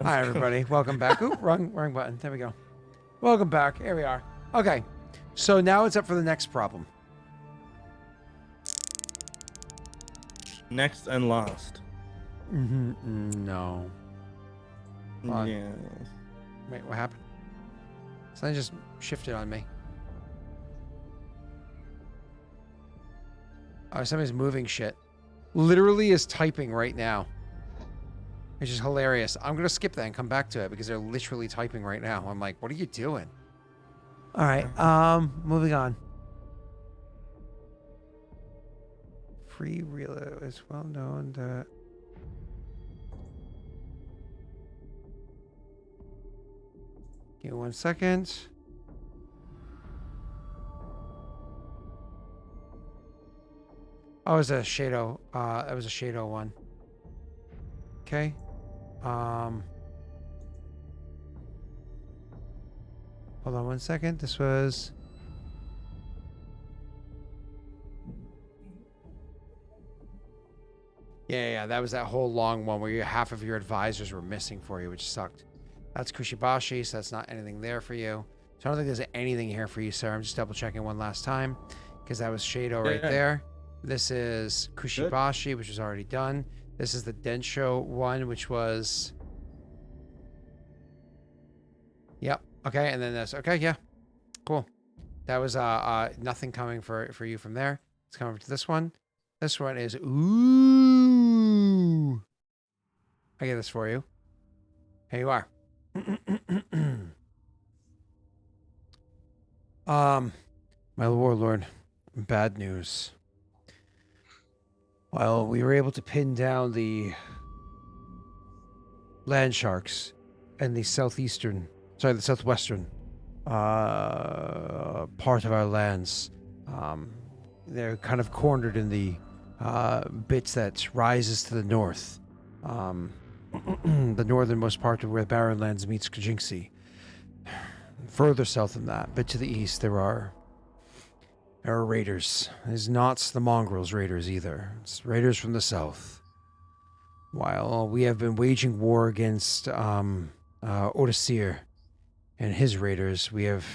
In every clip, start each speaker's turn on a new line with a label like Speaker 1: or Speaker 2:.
Speaker 1: Hi, everybody. Welcome back. Oop, wrong button. There we go. Welcome back. Here we are. Okay. So now it's up for the next problem.
Speaker 2: Next and last.
Speaker 1: No.
Speaker 2: Yeah.
Speaker 1: Wait, what happened? Something just shifted on me. Oh, somebody's moving shit. Literally is typing right now. Which is hilarious. I'm going to skip that and come back to it because they're literally typing right now. I'm like, what are you doing? All right. Moving on. Free real is well known that... Give me 1 second. Oh, it was a Shadow. It was a Shadow one. Okay. Hold on 1 second. This was... Yeah, that was that whole long one where half of your advisors were missing for you, which sucked. That's Kushibashi, so that's not anything there for you. So I don't think there's anything here for you, sir. I'm just double checking one last time because that was Shadow right there. This is Kushibashi, which was already done. This is the Densho one, which was... Yep. Okay, and then this. Okay, yeah. Cool. That was nothing coming for you from there. Let's come over to this one. This one is... Ooh. I get this for you. Here you are. My warlord, bad news. While we were able to pin down the land sharks and the southwestern part of our lands, they're kind of cornered in the bits that rises to the north. The northernmost part of where Barrenlands meets Kajinksi. Further south than that, but to the east, there are raiders. It's not the mongrels raiders either. It's raiders from the south. While we have been waging war against Odysseer and his raiders, we have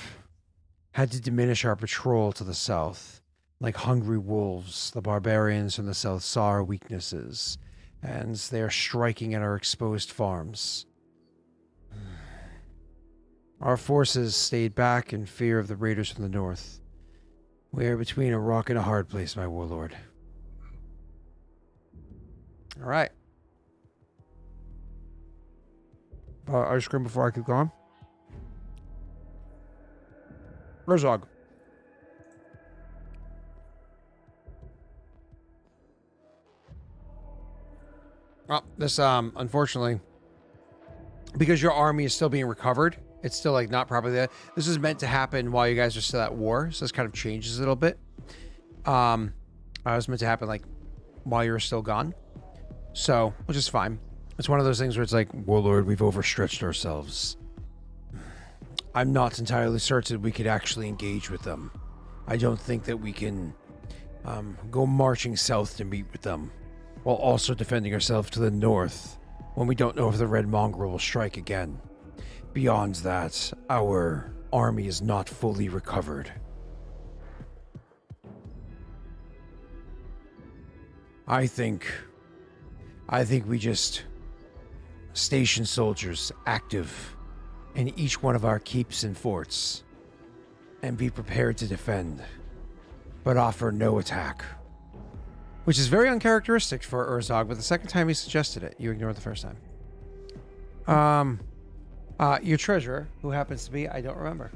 Speaker 1: had to diminish our patrol to the south. Like hungry wolves, the barbarians from the south saw our weaknesses, and they are striking at our exposed farms. Our forces stayed back in fear of the raiders from the north. We are between a rock and a hard place, my warlord. All right. Ice cream before I keep going. Herzog. Well, this, unfortunately, because your army is still being recovered, it's still, like, not properly there. This is meant to happen while you guys are still at war, so this kind of changes a little bit. It was meant to happen, like, while you're still gone. So, which is fine. It's one of those things where it's like, warlord, we've overstretched ourselves. I'm not entirely certain we could actually engage with them. I don't think that we can go marching south to meet with them, while also defending ourselves to the north, when we don't know if the Red Mongrel will strike again. Beyond that, our army is not fully recovered. I think we just station soldiers active in each one of our keeps and forts, and be prepared to defend, but offer no attack. Which is very uncharacteristic for Herzog, but the second time he suggested it, you ignored the first time. Your treasurer, who happens to be, I don't remember.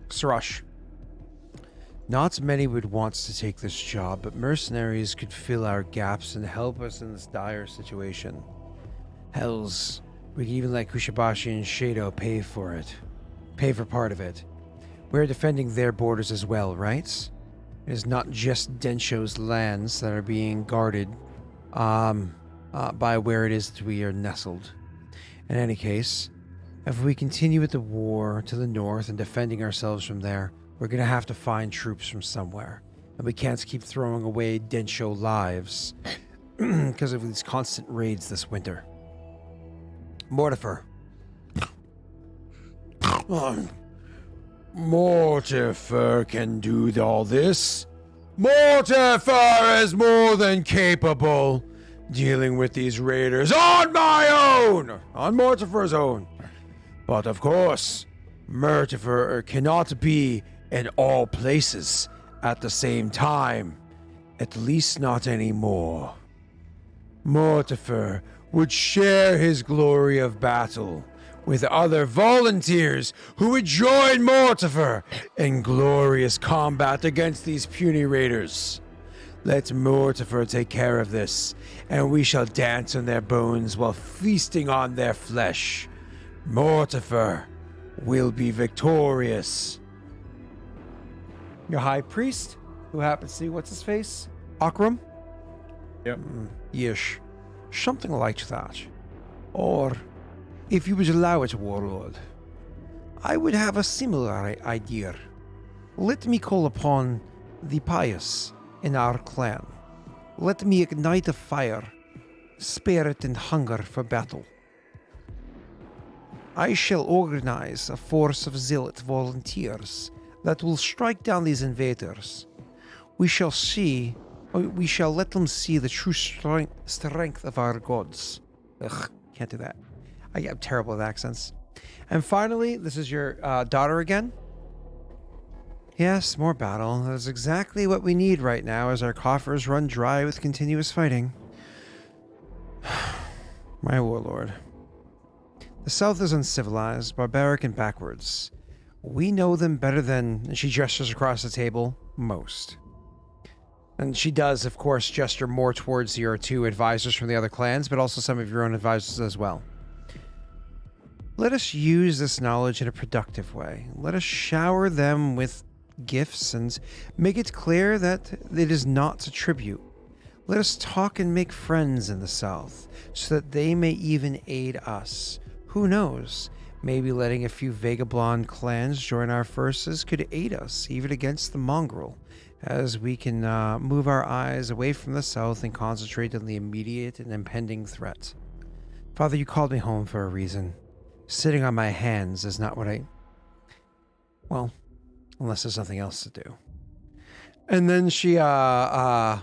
Speaker 1: Sarash. Not many would want to take this job, but mercenaries could fill our gaps and help us in this dire situation. Hells, we could even let Kushibashi and Shado pay for it. Pay for part of it. We're defending their borders as well, right? It is not just Densho's lands that are being guarded by where it is that we are nestled. In any case, if we continue with the war to the north and defending ourselves from there, we're going to have to find troops from somewhere. And we can't keep throwing away Densho lives because of these constant raids this winter. Mortifer. Mortifer can do all this. Mortifer is more than capable dealing with these raiders on my own, on Mortifer's own. But of course, Mortifer cannot be in all places at the same time, at least not anymore. Mortifer would share his glory of battle with other volunteers who would join Mortifer in glorious combat against these puny raiders. Let Mortifer take care of this, and we shall dance on their bones while feasting on their flesh. Mortifer will be victorious. Your high priest, who happens to be what's his face? Aurorum?
Speaker 2: Yep.
Speaker 1: Yes, something like that. Or, if you would allow it, Warlord, I would have a similar idea. Let me call upon the pious in our clan. Let me ignite a fire, spirit and hunger for battle. I shall organize a force of zealot volunteers that will strike down these invaders. We shall let them see the true strength of our gods. Ugh, can't do that. I'm terrible at accents. And finally, this is your daughter again. Yes, more battle. That is exactly what we need right now as our coffers run dry with continuous fighting. My warlord. The South is uncivilized, barbaric, and backwards. We know them better than, and she gestures across the table, most. And she does, of course, gesture more towards your two advisors from the other clans, but also some of your own advisors as well. Let us use this knowledge in a productive way. Let us shower them with gifts and make it clear that it is not a tribute. Let us talk and make friends in the South, so that they may even aid us. Who knows? Maybe letting a few vagabond clans join our forces could aid us, even against the mongrel, as we can move our eyes away from the South and concentrate on the immediate and impending threat. Father, you called me home for a reason. Sitting on my hands is not what well, unless there's something else to do. And then she, as,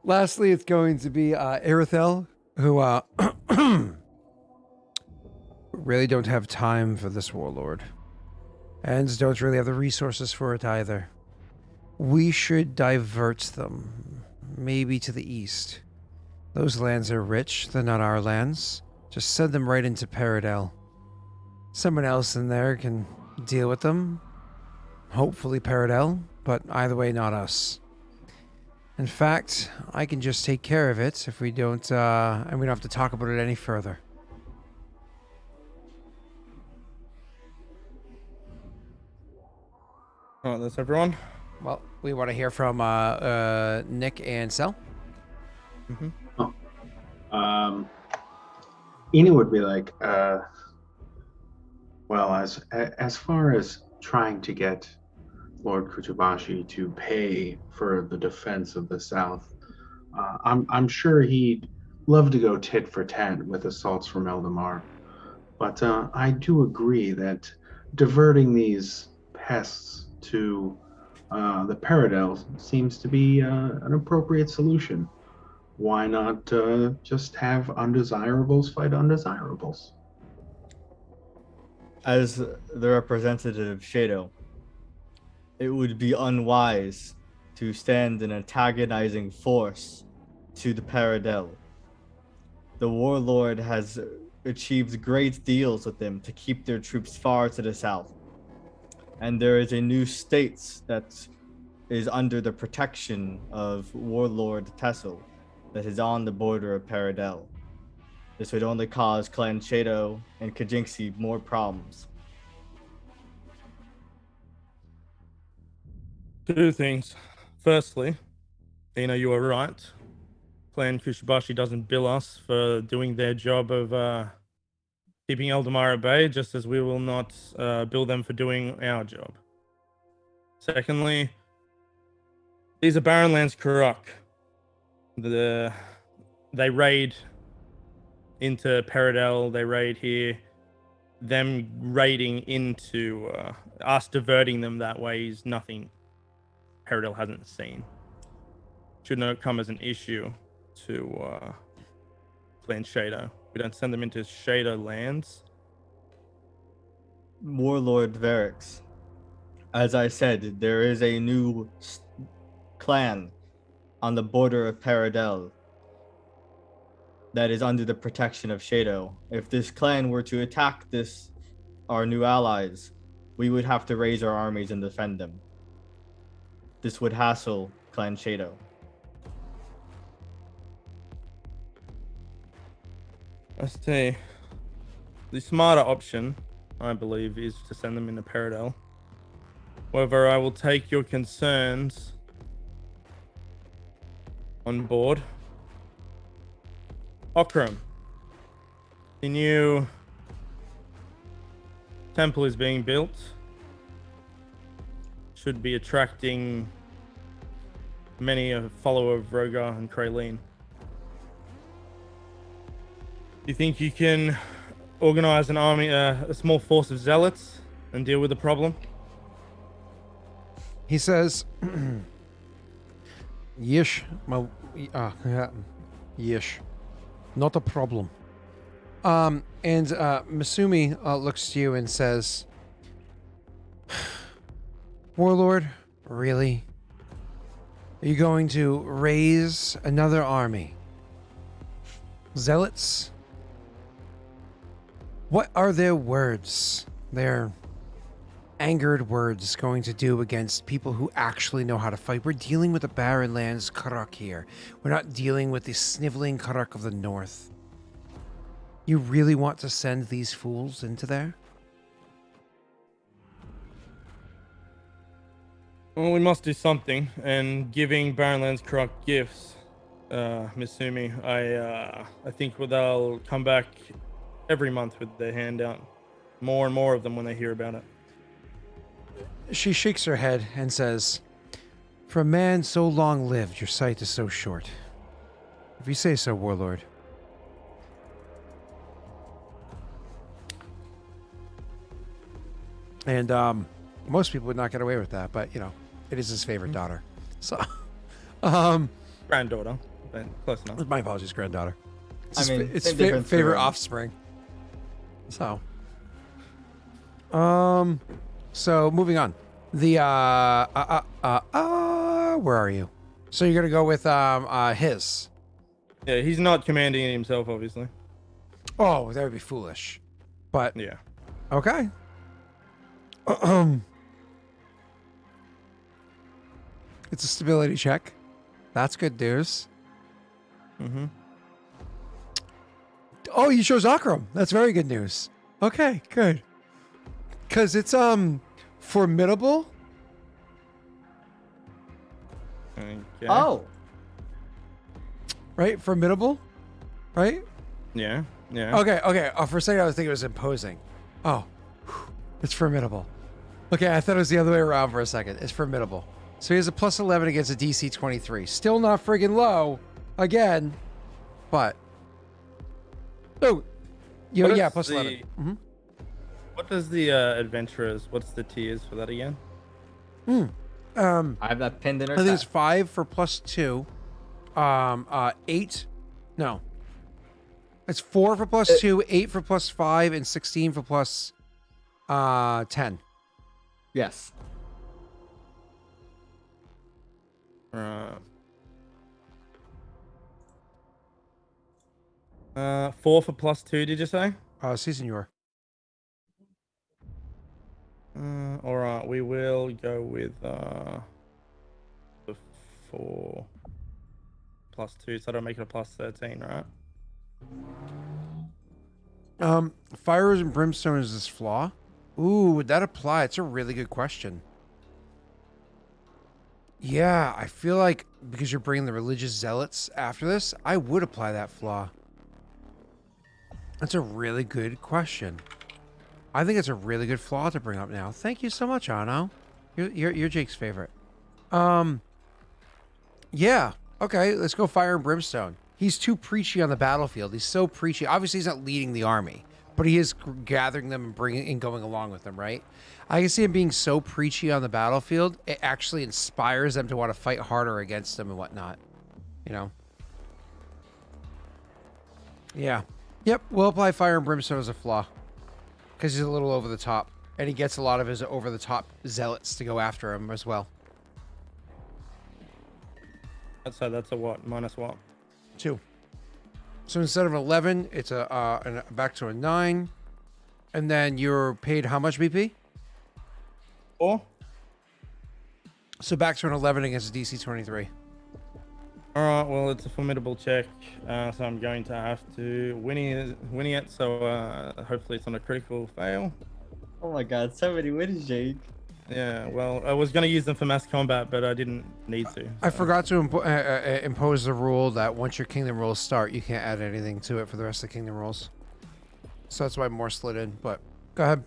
Speaker 1: lastly, it's going to be Irithel, who really don't have time for this warlord. And don't really have the resources for it either. We should divert them, maybe to the east. Those lands are rich, they're not our lands. Just send them right into Paradel. Someone else in there can deal with them. Hopefully Paradel, but either way, not us. In fact, I can just take care of it if we don't, and we don't have to talk about it any further.
Speaker 2: Alright, that's everyone.
Speaker 1: Well, we want to hear from Nick and Sel.
Speaker 2: Mm-hmm.
Speaker 3: Ina would be like, well, as far as trying to get Lord Kutubashi to pay for the defense of the South, I'm sure he'd love to go tit for tat with assaults from Eldamar. But I do agree that diverting these pests to the Paradel seems to be an appropriate solution. Why not just have undesirables fight undesirables?
Speaker 4: As the representative of Shadow, it would be unwise to stand an antagonizing force to the Paradel. The warlord has achieved great deals with them to keep their troops far to the south. And there is a new state that is under the protection of Warlord Tessel that is on the border of Paradel. This would only cause Clan Shadow and Kajinxi more problems.
Speaker 2: Two things. Firstly, you are right. Clan Kushibashi doesn't bill us for doing their job of keeping Eldamar at bay, just as we will not bill them for doing our job. Secondly, these are Barren Lands Kuruk. They raid into Paradel. They raid here. Them raiding into us diverting them that way is nothing Paradel hasn't seen. Should not come as an issue to Clan Shadow. We don't send them into Shadow lands.
Speaker 4: Warlord Varix. As I said, there is a new clan on the border of Paradel that is under the protection of Shadow. If this clan were to attack our new allies, we would have to raise our armies and defend them. This would hassle Clan Shadow.
Speaker 2: I say the smarter option, I believe, is to send them into Paradel. However, I will take your concerns on board. Aurorum, the new temple is being built. Should be attracting many a follower of Rogar and Kraleen. Do you think you can organize an army, a small force of zealots, and deal with the problem?
Speaker 1: He says, "Yesh, yesh, not a problem." And Masumi looks to you and says, "Warlord, really? Are you going to raise another army? Zealots? What are their words? Their angered words going to do against people who actually know how to fight? We're dealing with the Barren Lands Karuk here. We're not dealing with the sniveling Karuk of the north. You really want to send these fools into there?"
Speaker 2: Well, we must do something, and giving Barrenlands Karuk gifts, Misumi, I think they'll come back every month with their hand out. More and more of them when they hear about it.
Speaker 1: She shakes her head and says, "For a man so long lived, your sight is so short. If you say so, Warlord." And most people would not get away with that, but it is his favorite daughter. So,
Speaker 2: Granddaughter, but close enough.
Speaker 1: my apologies, granddaughter.
Speaker 4: I mean,
Speaker 1: it's
Speaker 4: same difference
Speaker 1: favorite
Speaker 4: for him.
Speaker 1: offspring. So, so moving on. The where are you? So you're gonna go with his.
Speaker 2: Yeah, he's not commanding it himself, obviously.
Speaker 1: Oh, that would be foolish. But
Speaker 2: Yeah.
Speaker 1: okay. It's a stability check. That's good news.
Speaker 2: Mm-hmm.
Speaker 1: Oh, you chose Aurorum. That's very good news. Okay, good. Cause it's formidable.
Speaker 2: Okay.
Speaker 4: Oh,
Speaker 1: Right? Formidable? Right?
Speaker 2: Yeah. Yeah.
Speaker 1: Okay. Oh, for a second I was thinking it was imposing. Oh. It's formidable. Okay, I thought it was the other way around for a second. It's formidable. So he has a plus 11 against a DC 23. Still not friggin' low. Again. But. Oh. Yeah, plus 11. Mm-hmm.
Speaker 2: What does the adventurers? What's the tiers for that again?
Speaker 4: I have that pinned in her
Speaker 1: I think it's
Speaker 4: chat.
Speaker 1: 5 for plus 2. 8. No. It's 4 for plus 2, 8 for plus 5, and 16 for plus 10.
Speaker 4: Yes.
Speaker 2: 4 for plus 2, did you say?
Speaker 1: Season your.
Speaker 2: All right, we will go with the 4 plus 2, so that'll make it a plus 13, right?
Speaker 1: Fire and brimstone is this flaw? Ooh, would that apply? It's a really good question. Yeah, I feel like because you're bringing the religious zealots after this, I would apply that flaw. That's a really good question. I think it's a really good flaw to bring up now. Thank you so much, Ano. You're Jake's favorite. Yeah. Okay, let's go fire and brimstone. He's too preachy on the battlefield. He's so preachy. Obviously, he's not leading the army, but he is gathering them and bringing and going along with them, right? I can see him being so preachy on the battlefield. It actually inspires them to want to fight harder against him and whatnot. You know? Yeah. Yep. We'll apply fire and brimstone as a flaw because he's a little over the top, and he gets a lot of his over the top zealots to go after him as well.
Speaker 2: So that's a what? Minus what?
Speaker 1: 2. So instead of 11, it's back to a 9, and then you're paid how much BP?
Speaker 2: 4.
Speaker 1: So back to an 11 against a DC 23.
Speaker 2: All right. Well, it's a formidable check, so I'm going to have to winning it. So hopefully it's on a critical fail.
Speaker 4: Oh my god, so many wins, Jake.
Speaker 2: Yeah. Well, I was going to use them for mass combat, but I didn't need to.
Speaker 1: I
Speaker 2: so.
Speaker 1: forgot to impose the rule that once your kingdom rules start, you can't add anything to it for the rest of the kingdom rules. So that's why more slid in. But go ahead.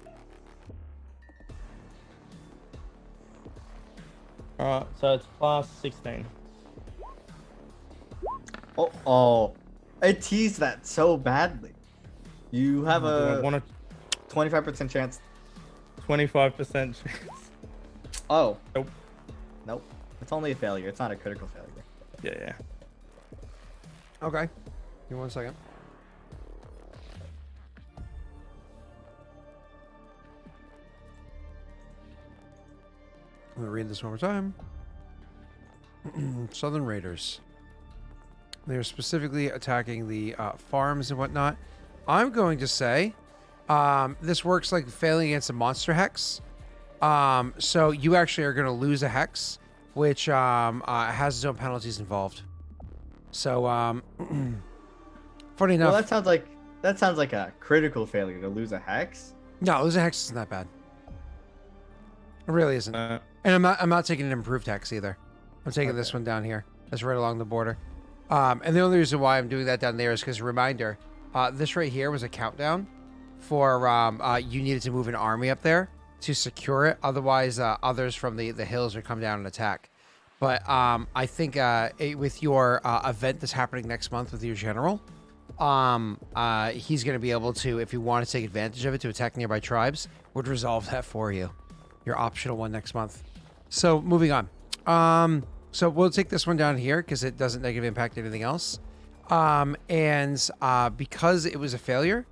Speaker 2: All right. So it's plus 16.
Speaker 4: Oh, I teased that so badly. You have a 25% chance.
Speaker 2: 25% chance.
Speaker 4: Oh.
Speaker 2: Nope.
Speaker 4: Nope. It's only a failure. It's not a critical failure.
Speaker 2: Yeah.
Speaker 1: Okay. Give me 1 second. I'm going to read this one more time. Southern Raiders. They're specifically attacking the farms and whatnot. I'm going to say this works like failing against a monster hex. So you actually are going to lose a hex, which has its own penalties involved. So funny enough,
Speaker 4: Well, that sounds like a critical failure to lose a hex.
Speaker 1: no, losing a hex isn't that bad. It really isn't. And I'm not taking an improved hex either. I'm taking this one down here. That's right along the border. And the only reason why I'm doing that down there is because, reminder, this right here was a countdown for you needed to move an army up there to secure it. Otherwise, others from the hills would come down and attack. But I think with your event that's happening next month with your general, he's going to be able to, if you want to take advantage of it to attack nearby tribes, would resolve that for you. Your optional one next month. So moving on. So we'll take this one down here because it doesn't negatively impact anything else. And because it was a failure,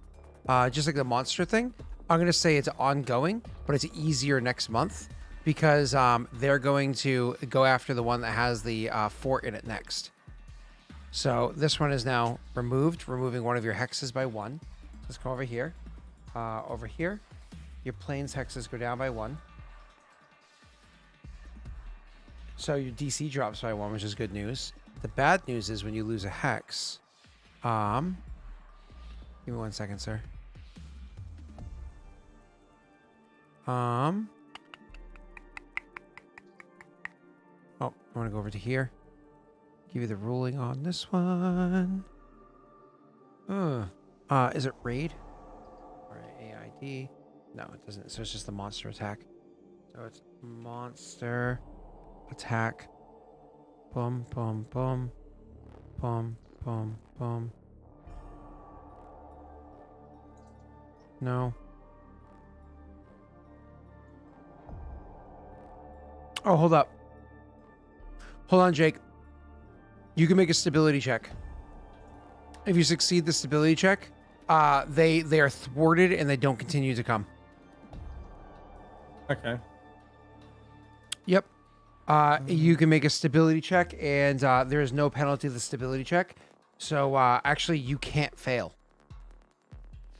Speaker 1: just like the monster thing, I'm going to say it's ongoing, but it's easier next month because they're going to go after the one that has the fort in it next. So this one is now removed, removing one of your hexes by 1. Let's go over here. Over here, your plains hexes go down by 1. So your DC drops by 1, which is good news. The bad news is when you lose a hex. Give me 1 second, sir. Oh, I want to go over to here. Give you the ruling on this one. Is it raid? Or AID? No, it doesn't. So it's just the monster attack. So it's monster attack. Boom, boom, boom. Boom, boom, boom. No. Oh, hold up. Hold on, Jake. You can make a stability check. If you succeed the stability check, they are thwarted and they don't continue to come.
Speaker 2: Okay.
Speaker 1: Yep. You can make a stability check, and there is no penalty to the stability check. So actually, you can't fail.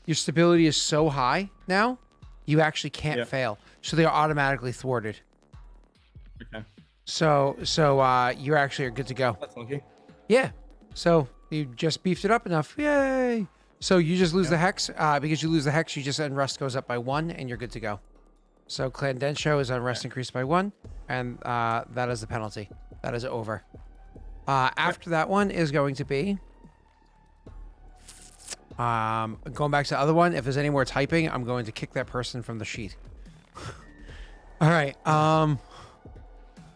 Speaker 1: Your stability is so high now, you actually can't fail. So they are automatically thwarted.
Speaker 2: Okay.
Speaker 1: So you actually are good to go.
Speaker 2: That's lucky.
Speaker 1: Yeah. So you just beefed it up enough. Yay! So you just lose the hex. Because you lose the hex, you just unrest goes up by 1, and you're good to go. So Clan Densho is unrest increased by 1, and that is the penalty. That is over. After that one is going to be going back to the other one. If there's any more typing, I'm going to kick that person from the sheet. All right. All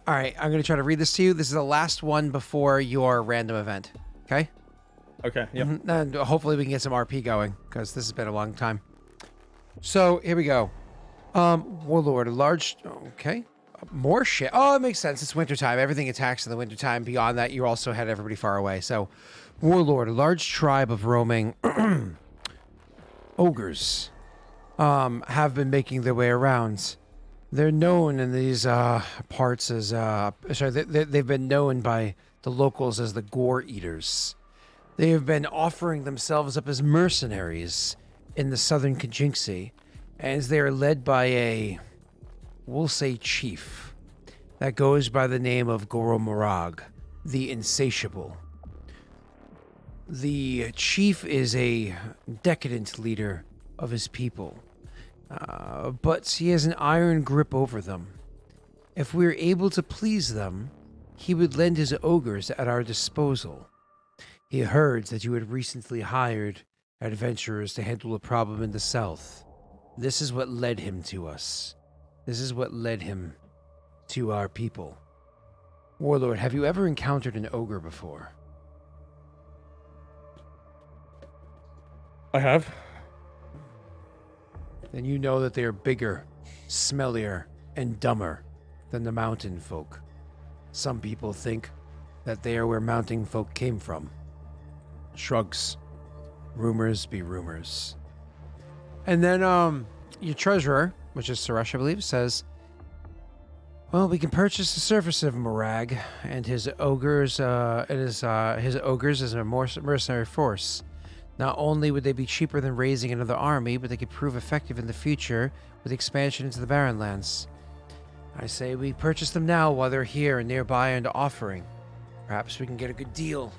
Speaker 1: right. I'm going to try to read this to you. This is the last one before your random event. Okay.
Speaker 2: Okay. Yep.
Speaker 1: And hopefully we can get some RP going, because this has been a long time. So, here we go. Warlord, a large... Okay. More shit. Oh, it makes sense. It's wintertime. Everything attacks in the wintertime. Beyond that, you also had everybody far away. So, Warlord, a large tribe of roaming ogres have been making their way around. They're known in these parts as... they've been known by the locals as the Gore Eaters. They have been offering themselves up as mercenaries in the southern Kajinxi, as they are led by a... we'll say chief, that goes by the name of Goro Morag, the Insatiable. The chief is a decadent leader of his people, but he has an iron grip over them. If we are able to please them, he would lend his ogres at our disposal. He heard that you had recently hired adventurers to handle a problem in the south. This is what led him to us. This is what led him to our people. Warlord, have you ever encountered an ogre before?
Speaker 2: I have.
Speaker 1: Then you know that they are bigger, smellier, and dumber than the mountain folk. Some people think that they are where mountain folk came from. Shrugs. Rumors be rumors. And then your treasurer, which is Suresh, I believe, says, well, we can purchase the surface of Morag and his ogres. His ogres as a mercenary force. Not only would they be cheaper than raising another army, but they could prove effective in the future with expansion into the Barren Lands. I say we purchase them now while they're here and nearby and offering. Perhaps we can get a good deal.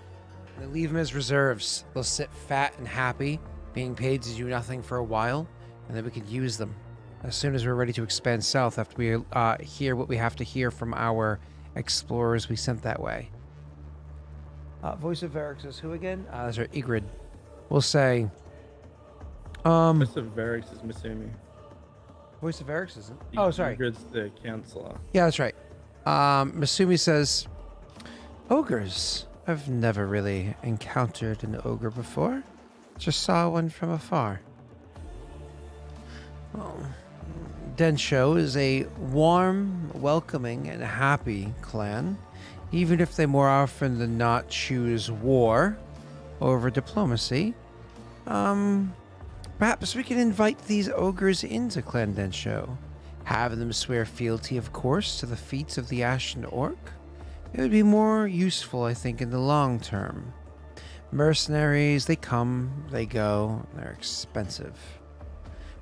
Speaker 1: And they leave them as reserves. They'll sit fat and happy, being paid to do nothing for a while, and then we can use them as soon as we're ready to expand south after we hear what we have to hear from our explorers we sent that way. Voice of Varric says who again? That's our Ygritte. We'll say...
Speaker 2: Voice of Varric is Misumi.
Speaker 1: Voice of Varric isn't? Oh, sorry.
Speaker 2: Ygritte's the counselor.
Speaker 1: Yeah, that's right. Misumi says, ogres. I've never really encountered an ogre before. Just saw one from afar. Well, Densho is a warm, welcoming, and happy clan, even if they more often than not choose war over diplomacy. Perhaps we can invite these ogres into Clan Densho, have them swear fealty, of course, to the feats of the Ashen Orc. It would be more useful, I think, in the long term. Mercenaries, they come, they go, they're expensive.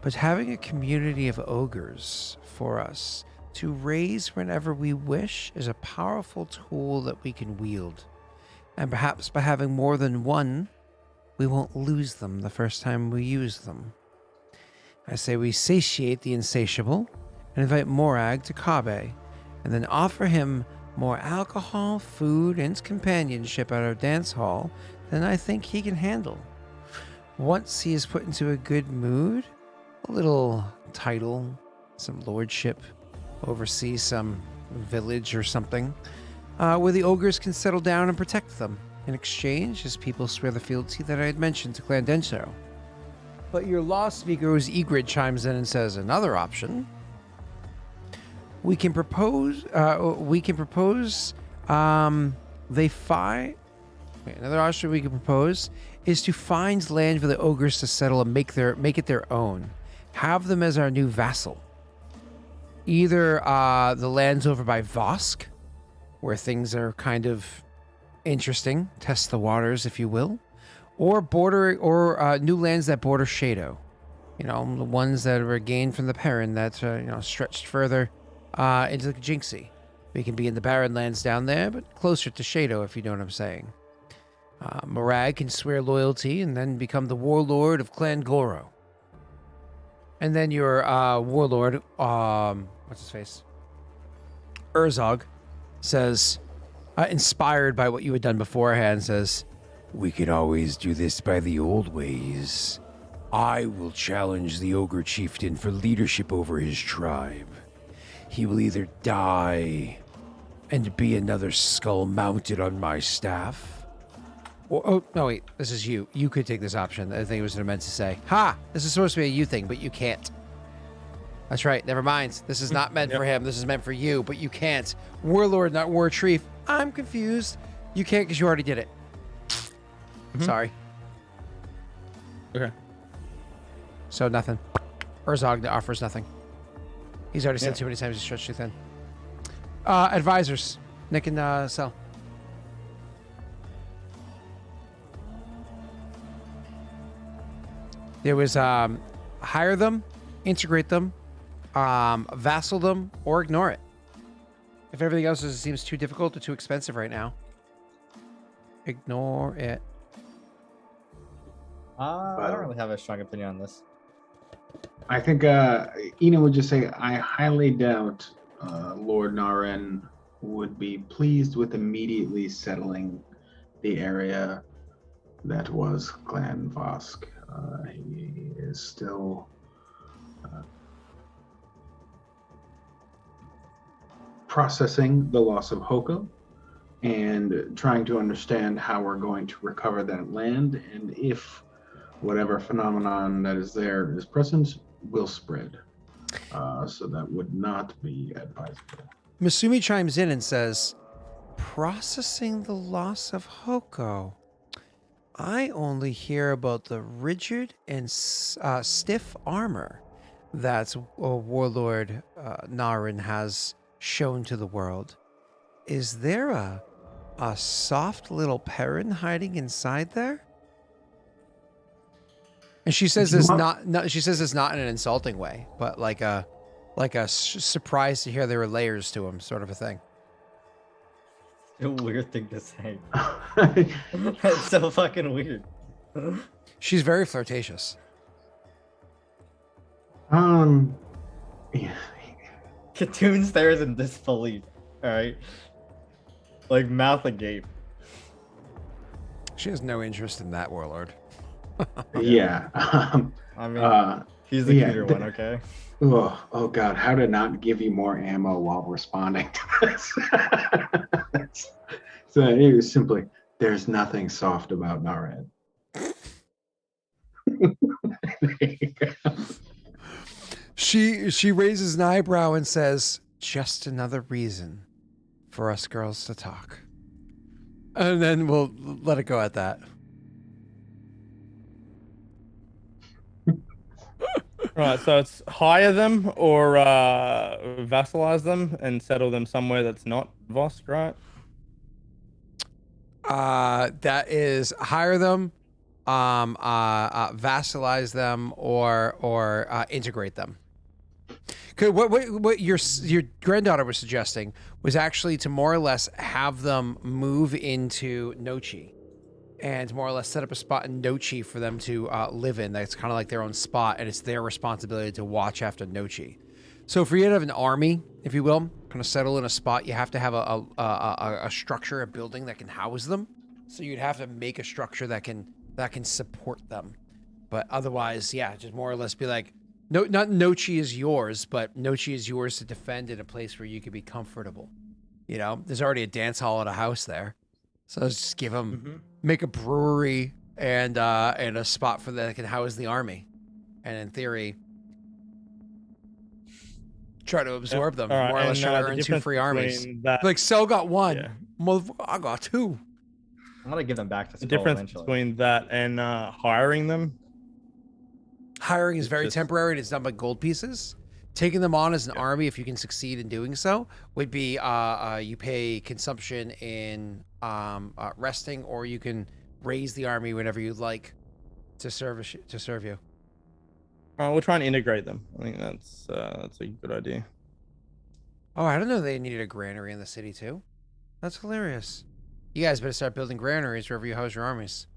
Speaker 1: But having a community of ogres for us to raise whenever we wish is a powerful tool that we can wield. And perhaps by having more than one, we won't lose them the first time we use them. I say we satiate the insatiable and invite Morag to Kabe, and then offer him more alcohol, food, and companionship at our dance hall than I think he can handle. Once he is put into a good mood, a little title, some lordship, oversee some village or something, where the ogres can settle down and protect them. In exchange, his people swear the fealty that I had mentioned to Clan Densho. But your law speaker, who's Ygritte, chimes in and says, another option. We can propose, another option we can propose is to find land for the ogres to settle and make it their own. Have them as our new vassal. Either the lands over by Vosk, where things are kind of interesting, test the waters, if you will, or new lands that border Shado. You know, the ones that were gained from the Perrin that stretched further into the Jinxie. We can be in the Barren Lands down there, but closer to Shado, if you know what I'm saying. Morag can swear loyalty and then become the warlord of Clan Goro. And then your warlord, what's his face? Urzog says, inspired by what you had done beforehand, says, we can always do this by the old ways. I will challenge the ogre chieftain for leadership over his tribe. He will either die and be another skull mounted on my staff, Oh, no, wait. This is you. You could take this option. I think it was what I meant to say. Ha! This is supposed to be a you thing, but you can't. That's right. Never mind. This is not meant for him. This is meant for you, but you can't. Warlord, not War Chief. I'm confused. You can't because you already did it. Sorry.
Speaker 2: Okay.
Speaker 1: So nothing. Urzog offers nothing. He's already said too many times he's stretched too thin. Advisors. Nick and Sel. There was hire them, integrate them, vassal them, or ignore it. If everything else seems too difficult or too expensive right now, ignore it.
Speaker 4: I don't really have a strong opinion on this.
Speaker 3: I think Ina would just say, I highly doubt Lord Naren would be pleased with immediately settling the area that was Clan Vosk. He is still processing the loss of Hoko and trying to understand how we're going to recover that land, and if whatever phenomenon that is there is present will spread. So that would not be advisable.
Speaker 1: Masumi chimes in and says, processing the loss of Hoko. I only hear about the rigid and stiff armor that Warlord Naren has shown to the world. Is there a soft little Perrin hiding inside there? And she says this she says this not in an insulting way, but like a surprise to hear there were layers to him, sort of a thing.
Speaker 4: A weird thing to say. That's so fucking weird.
Speaker 1: She's very flirtatious.
Speaker 3: Yeah.
Speaker 4: Katoon stares in disbelief. All right, like mouth agape.
Speaker 1: She has no interest in that warlord.
Speaker 3: Yeah.
Speaker 4: I mean, he's the cuter one, okay?
Speaker 3: Oh God, how to not give you more ammo while responding to this. So it was simply, there's nothing soft about Naren. There you go.
Speaker 1: She raises an eyebrow and says, just another reason for us girls to talk. And then we'll let it go at that.
Speaker 2: Right, so it's hire them or vassalize them and settle them somewhere that's not Vosk, right?
Speaker 1: That is hire them, vassalize them, or integrate them. What your granddaughter was suggesting was actually to more or less have them move into Nochi, and more or less set up a spot in Nochi for them to live in. That's kind of like their own spot, and it's their responsibility to watch after Nochi. So for you to have an army, if you will, kind of settle in a spot, you have to have a structure, a building that can house them. So you'd have to make a structure that can support them. But otherwise, yeah, just more or less be like, no, not Nochi is yours, but Nochi is yours to defend in a place where you could be comfortable. You know, there's already a dance hall and a house there. So let's just give them, make a brewery and a spot for that can house the army. And in theory, try to absorb them.
Speaker 2: Right,
Speaker 1: more or less try to earn 2 free armies. Like, Cell got 1. Motherfucker, I got 2.
Speaker 4: I'm gonna give them back to
Speaker 2: The
Speaker 4: Skull
Speaker 2: difference
Speaker 4: eventually.
Speaker 2: between that and hiring them.
Speaker 1: Hiring is very temporary and it's done by gold pieces. Taking them on as an army, if you can succeed in doing so, would be you pay consumption in resting, or you can raise the army whenever you'd like to serve you.
Speaker 2: We'll try and integrate them. I think that's a good idea.
Speaker 1: Oh, I don't know they needed a granary in the city too. That's hilarious. You guys better start building granaries wherever you house your armies.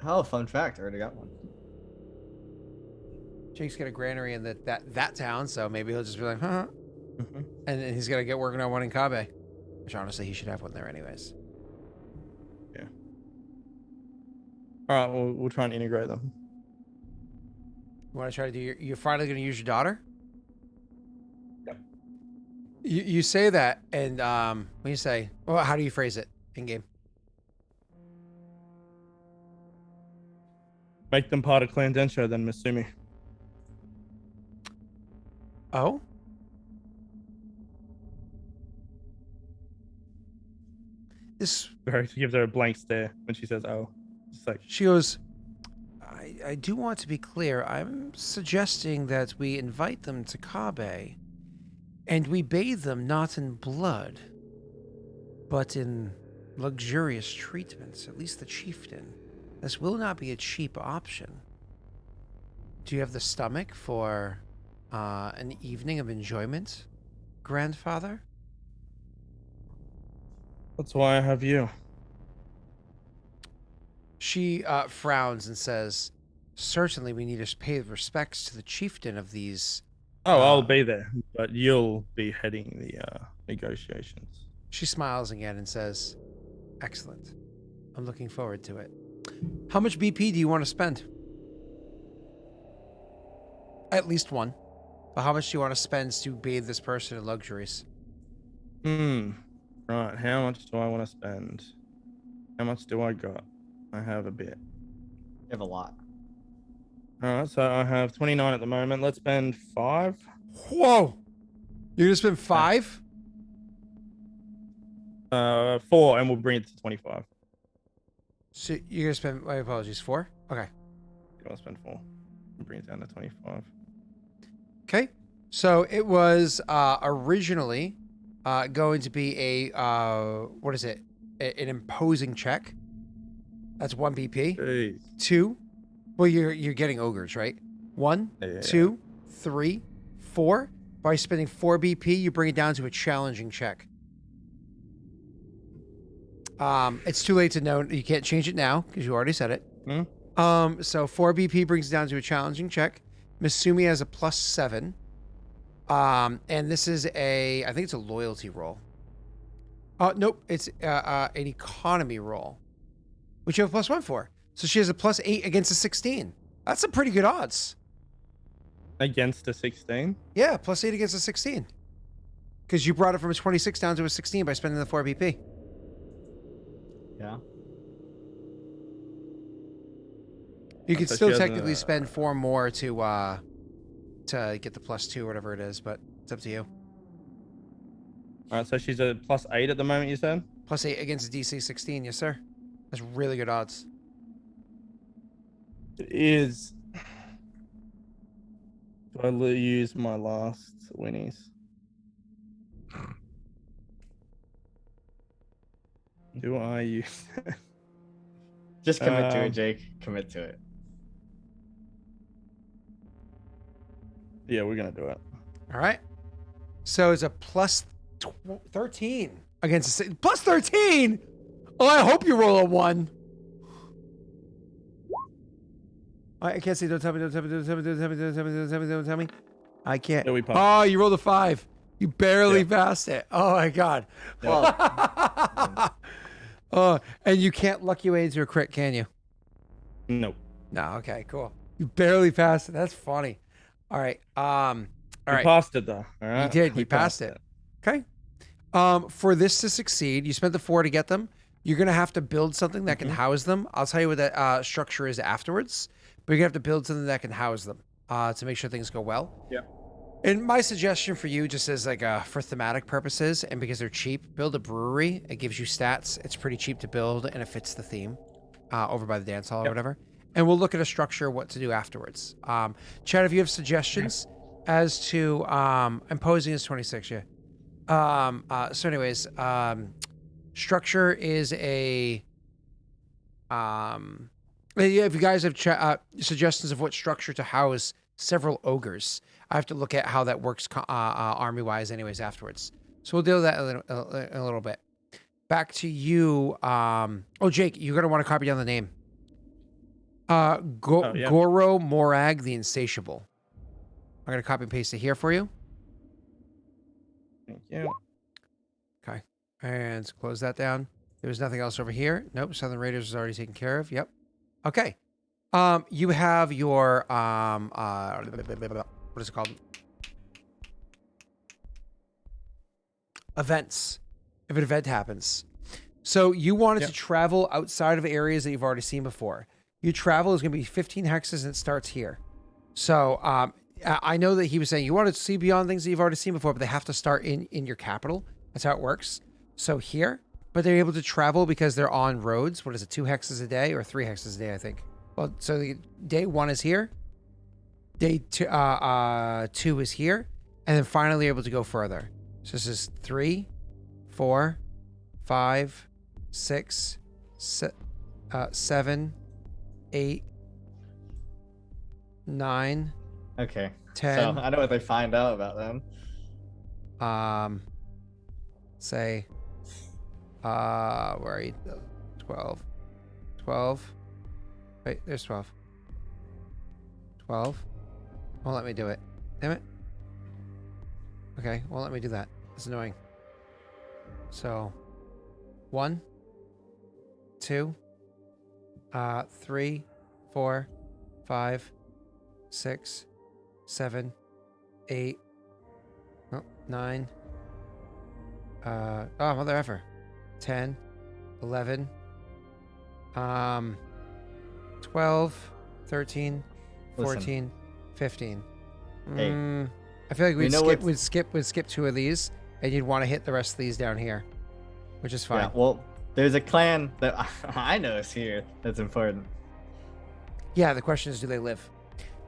Speaker 4: Oh, fun fact! I already got one.
Speaker 1: Jake's got a granary in that town, so maybe he'll just be like, huh. And he's gonna get working on one in Kabe. Which honestly, he should have one there anyways.
Speaker 2: Yeah. All right, we'll try and integrate them.
Speaker 1: You want to try to do you're finally gonna use your daughter?
Speaker 2: Yep.
Speaker 1: You say that, and when you say, well, how do you phrase it in game?
Speaker 2: Make them part of Clan Densho then, Misumi.
Speaker 1: Oh? This,
Speaker 2: Very gives her a blank stare when she says, "Oh." It's like,
Speaker 1: she goes, I do want to be clear. I'm suggesting that we invite them to Kabe, and we bathe them not in blood, but in luxurious treatments, at least the chieftain. This will not be a cheap option. Do you have the stomach for an evening of enjoyment, grandfather?
Speaker 2: that's why I have you.
Speaker 1: She frowns and says, certainly we need to pay respects to the chieftain of these.
Speaker 2: Oh, I'll be there, but you'll be heading the negotiations.
Speaker 1: She smiles again and says, excellent. I'm looking forward to it. How much BP do you want to spend? At least one. But how much do you want to spend to bathe this person in luxuries?
Speaker 2: Right, how much do I want to spend? How much do I got? I have a bit.
Speaker 4: You have a lot.
Speaker 2: All right, so I have 29 at the moment. Let's spend 5.
Speaker 1: Whoa! You're going to spend 5?
Speaker 2: 4, and we'll bring it to 25.
Speaker 1: So you're going to spend, my apologies, 4? Okay.
Speaker 2: You want to spend 4? We'll bring it down to 25.
Speaker 1: Okay. So it was originally going to be a, what is it? An imposing check. That's 1 BP.
Speaker 2: Jeez.
Speaker 1: 2. Well, you're getting ogres, right? 1,
Speaker 2: Yeah.
Speaker 1: 2, 3, 4. By spending 4 BP, you bring it down to a challenging check. It's too late to know. You can't change it now because you already said it. So 4 BP brings it down to a challenging check. Misumi has a +7. And this is I think it's a loyalty roll. Nope, it's an economy roll, which you have a +1 for. So she has a +8 against a 16. That's some pretty good odds.
Speaker 2: Against a 16?
Speaker 1: Yeah, +8 against a 16. Because you brought it from a 26 down to a 16 by spending the 4 BP.
Speaker 4: Yeah.
Speaker 1: You can
Speaker 2: So
Speaker 1: still
Speaker 2: she has
Speaker 1: technically
Speaker 2: a-
Speaker 1: spend 4 more to get the +2 or whatever it is, but it's up to you.
Speaker 2: All right, so she's a +8 at the moment, you said?
Speaker 1: +8 against a DC 16, yes sir. That's really good odds.
Speaker 2: It is. Do I use my last winnies? Do I use?
Speaker 4: Just commit to it, Jake. Commit to it.
Speaker 2: Yeah, we're gonna do it.
Speaker 1: All right. So it's a +13 against a +13. Oh, I hope you roll a 1. I can't see. Don't tell me. Don't tell me. Don't tell me. Don't tell me. Don't tell me. Don't tell me. Don't tell me. I can't.
Speaker 2: Yeah, we passed.
Speaker 1: Oh, you rolled a 5. You barely
Speaker 2: Yeah.
Speaker 1: passed it. Oh my god.
Speaker 4: Well,
Speaker 1: Oh, and you can't luck your way into a crit, can you?
Speaker 2: Nope.
Speaker 1: No. Okay. Cool. You barely passed it. That's funny. All right. All
Speaker 2: You
Speaker 1: right.
Speaker 2: passed it though. All right.
Speaker 1: You did.
Speaker 2: We
Speaker 1: You passed it. Okay. For this to succeed, you spent the 4 to get them. You're gonna have to build something that can house them. I'll tell you what that structure is afterwards. But you're gonna have to build something that can house them to make sure things go well.
Speaker 2: Yep.
Speaker 1: And my suggestion for you, just as like for thematic purposes, and because they're cheap, build a brewery. It gives you stats. It's pretty cheap to build, and it fits the theme over by the dance hall or whatever. And we'll look at a structure, what to do afterwards. Chad, if you have suggestions as to imposing is 26, yeah. So anyways, structure is a if you guys have suggestions of what structure to house several ogres, I have to look at how that works army wise anyways afterwards. So we'll deal with that in a little bit. Back to you. Oh, Jake, you're gonna want to copy down the name. Goro Morag the Insatiable. I'm gonna copy and paste it here for you.
Speaker 2: Thank you.
Speaker 1: Okay. And close that down. There was nothing else over here. Nope. Southern Raiders is already taken care of. Yep. Okay. You have your what is it called? Events. If an event happens. So you wanted to travel outside of areas that you've already seen before. You travel is going to be 15 hexes and it starts here. So I know that he was saying you want to see beyond things that you've already seen before, but they have to start in your capital. That's how it works. So here, but they're able to travel because they're on roads. What is it, 2 hexes a day or 3 hexes a day, I think. Well, so the day 1 is here. Day 2 is here. And then finally able to go further. So this is 3, 4, 5, 6, 7, 8, 9.
Speaker 4: Okay.
Speaker 1: 10.
Speaker 4: So I know what they find out about them.
Speaker 1: Say, where are you? 12. 12. Wait, there's 12. 12. Won't let me do it. Damn it. Okay, won't let me do that. It's annoying. So, 1, 2, 3, 4, 5, 6, 7, 8, 9. Mother effer. 10, 11, 12, 13, 14, 15.
Speaker 4: Hey.
Speaker 1: I feel like
Speaker 4: You know
Speaker 1: we'd skip 2 of these, and you'd want to hit the rest of these down here, which is fine.
Speaker 4: Yeah, well, there's a clan that I know is here that's important.
Speaker 1: Yeah, the question is, do they live?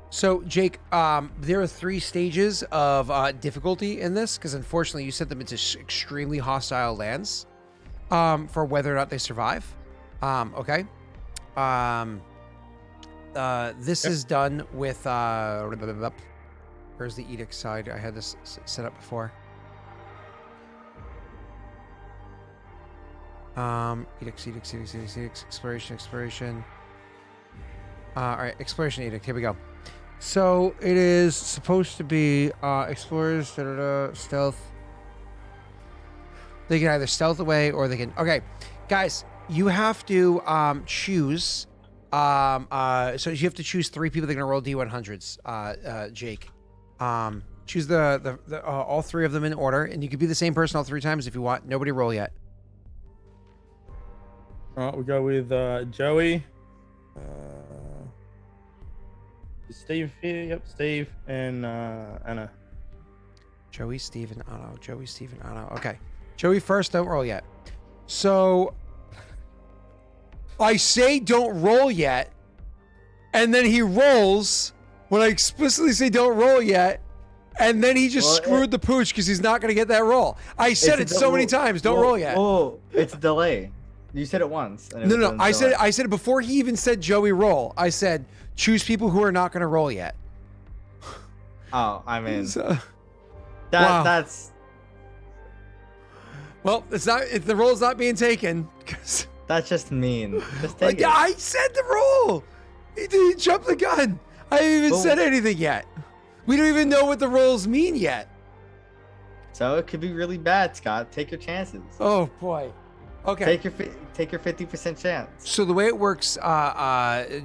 Speaker 1: So, Jake, there are 3 stages of difficulty in this, because unfortunately you sent them into extremely hostile lands for whether or not they survive. Okay. This is done with... where's the edict side? I had this set up before. Edicts, exploration. All right, exploration edict. Here we go. So it is supposed to be explorers, stealth. They can either stealth away or they can. Okay, guys, you have to choose. So you have to choose 3 people that are gonna roll D100s. Jake, choose the all 3 of them in order, and you can be the same person all 3 times if you want. Nobody roll yet.
Speaker 2: All right, we go with Joey. Is Steve here? Yep, Steve and Anna.
Speaker 1: Joey, Steve, and Anna. Joey, Steve, and Anna. Okay. Joey first, don't roll yet. So I say don't roll yet, and then he rolls when I explicitly say don't roll yet, and then he just screwed the pooch because he's not going to get that roll. I said it so many times, don't roll yet.
Speaker 4: Oh, it's a delay. You said it once. And it
Speaker 1: No. I said it before he even said Joey roll. I said choose people who are not going to roll yet.
Speaker 4: Oh, I mean,
Speaker 1: So,
Speaker 4: that's
Speaker 1: well, it's not. The roll's not being taken.
Speaker 4: that's just mean. Just take it.
Speaker 1: I said the roll. He jumped the gun. I haven't even said anything yet. We don't even know what the rolls mean yet.
Speaker 4: So it could be really bad, Scott. Take your chances.
Speaker 1: Oh boy. Okay.
Speaker 4: Take your 50% chance.
Speaker 1: So the way it works,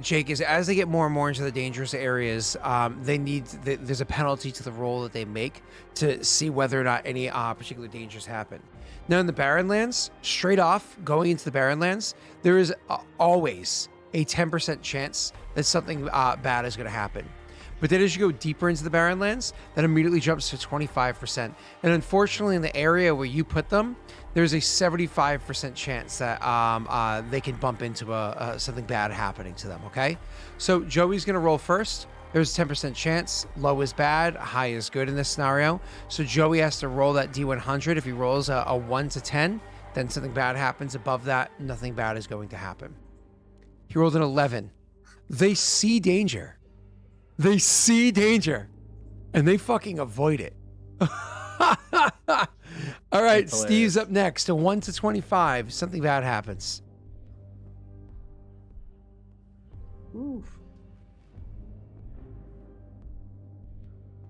Speaker 1: Jake, is as they get more and more into the dangerous areas, there's a penalty to the roll that they make to see whether or not any particular dangers happen. Now in the Barren Lands, straight off going into the Barren Lands, there is always a 10% chance that something bad is going to happen. But then as you go deeper into the Barren Lands, that immediately jumps to 25%. And unfortunately, in the area where you put them, there's a 75% chance that they can bump into something bad happening to them, okay? So Joey's going to roll first. There's a 10% chance. Low is bad, high is good in this scenario. So Joey has to roll that D100. If he rolls a 1 to 10, then something bad happens. Above that, nothing bad is going to happen. He rolled an 11. They see danger. They see danger, and they fucking avoid it. All right, Steve's up next. A 1 to 25. Something bad happens.
Speaker 4: Oof.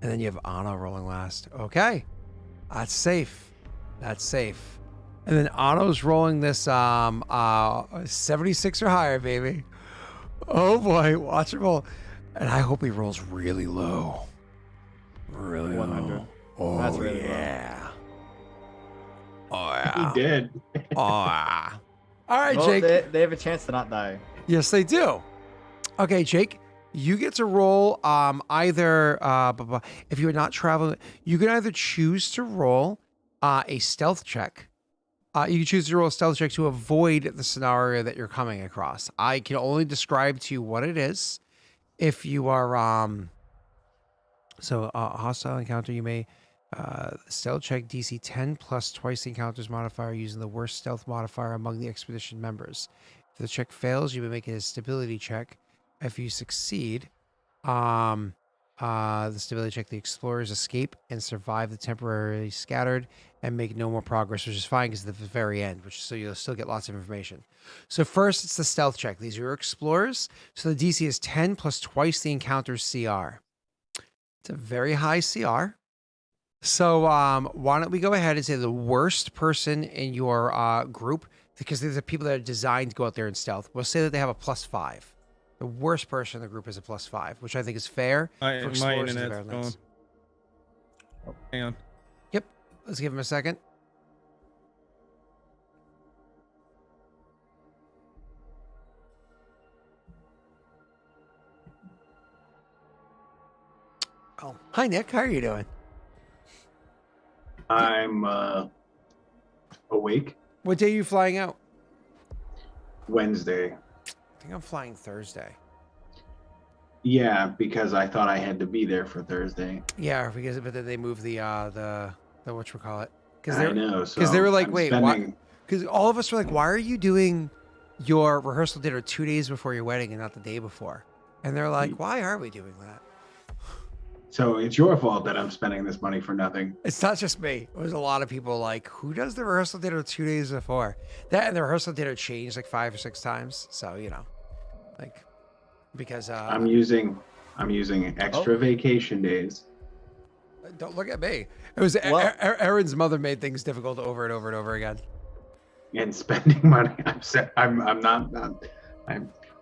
Speaker 1: And then you have Anna rolling last. Okay, that's safe. That's safe. And then Anna's rolling this 76 or higher, baby. Oh boy, watch it roll. And I hope he rolls really low. Really
Speaker 4: 100.
Speaker 1: low. Oh,
Speaker 4: That's really
Speaker 1: yeah. Oh, yeah.
Speaker 3: He did.
Speaker 1: Oh, yeah. All right,
Speaker 4: Well,
Speaker 1: Jake.
Speaker 4: they have a chance to not die.
Speaker 1: Yes, they do. Okay, Jake, you get to roll either if you're not traveling, you can either choose to roll a stealth check. You can choose to roll a stealth check to avoid the scenario that you're coming across. I can only describe to you what it is. If you are a hostile encounter, you may stealth check DC 10 plus twice the encounter's modifier using the worst stealth modifier among the expedition members. If the check fails, you may make a stability check. If you succeed, the stability check, the explorers escape and survive the temporarily scattered and make no more progress, which is fine because at the very end, so you'll still get lots of information. So first, it's the stealth check. These are your explorers. So the DC is 10 plus twice the encounter's CR. It's a very high CR. So why don't we go ahead and say the worst person in your group, because these are people that are designed to go out there in stealth. We'll say that they have a +5. The worst person in the group is a +5, which I think is fair.
Speaker 2: My
Speaker 1: explorers and
Speaker 2: internet's
Speaker 1: environments.
Speaker 2: gone. Hang on.
Speaker 1: Yep. Let's give him a second. Oh, hi Nick. How are you doing?
Speaker 3: I'm awake.
Speaker 1: What day are you flying out?
Speaker 3: Wednesday.
Speaker 1: I think I'm flying Thursday.
Speaker 3: Yeah, because I thought I had to be there for Thursday.
Speaker 1: Yeah, but then they moved the whatchamacallit.
Speaker 3: I know. So
Speaker 1: Because they were like,
Speaker 3: I'm
Speaker 1: wait, why? Because all of us were like, why are you doing your rehearsal dinner 2 days before your wedding and not the day before? And they're like, why are we doing that?
Speaker 3: So it's your fault that I'm spending this money for nothing.
Speaker 1: It's not just me. It was a lot of people like, who does the rehearsal dinner 2 days before? That and the rehearsal dinner changed like 5 or 6 times. So, like, because
Speaker 3: I'm using extra vacation days.
Speaker 1: Don't look at me. It was Aaron's mother made things difficult over and over and over again.
Speaker 3: And spending money.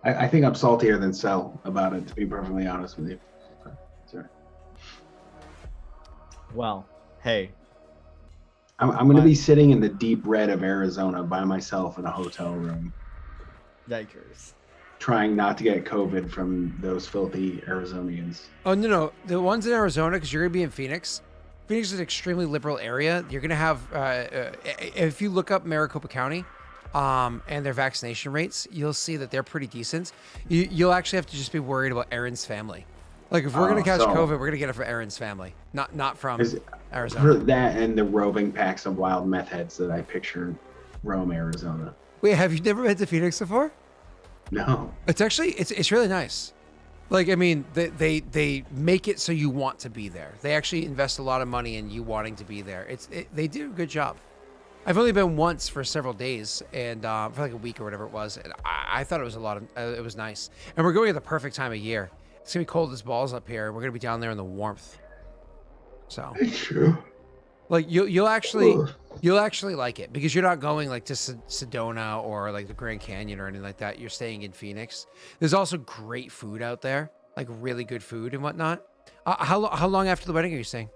Speaker 3: I think I'm saltier than Sel about it, to be perfectly honest with you. Sorry.
Speaker 4: Well, hey,
Speaker 3: I'm going to be sitting in the deep red of Arizona by myself in a hotel room,
Speaker 4: yikers.
Speaker 3: trying not to get COVID from those filthy Arizonians.
Speaker 1: Oh, no. The ones in Arizona, because you're going to be in Phoenix. Phoenix is an extremely liberal area. You're going to have, if you look up Maricopa County and their vaccination rates, you'll see that they're pretty decent. You'll actually have to just be worried about Aaron's family. Like, if we're going to catch COVID, we're going to get it from Aaron's family, not from Arizona.
Speaker 3: That and the roving packs of wild meth heads that I picture roam Arizona.
Speaker 1: Wait, have you never been to Phoenix before?
Speaker 3: No.
Speaker 1: It's actually, it's really nice. Like, I mean, they make it so you want to be there. They actually invest a lot of money in you wanting to be there. They do a good job. I've only been once for several days and for like a week or whatever it was. And I thought it was it was nice. And we're going at the perfect time of year. It's gonna be cold as balls up here. We're gonna be down there in the warmth. So
Speaker 3: It's true.
Speaker 1: like you'll actually like it because you're not going like to Sedona or like the Grand Canyon or anything like that. You're staying in Phoenix. There's also great food out there, like really good food and whatnot. How long after the wedding are you staying?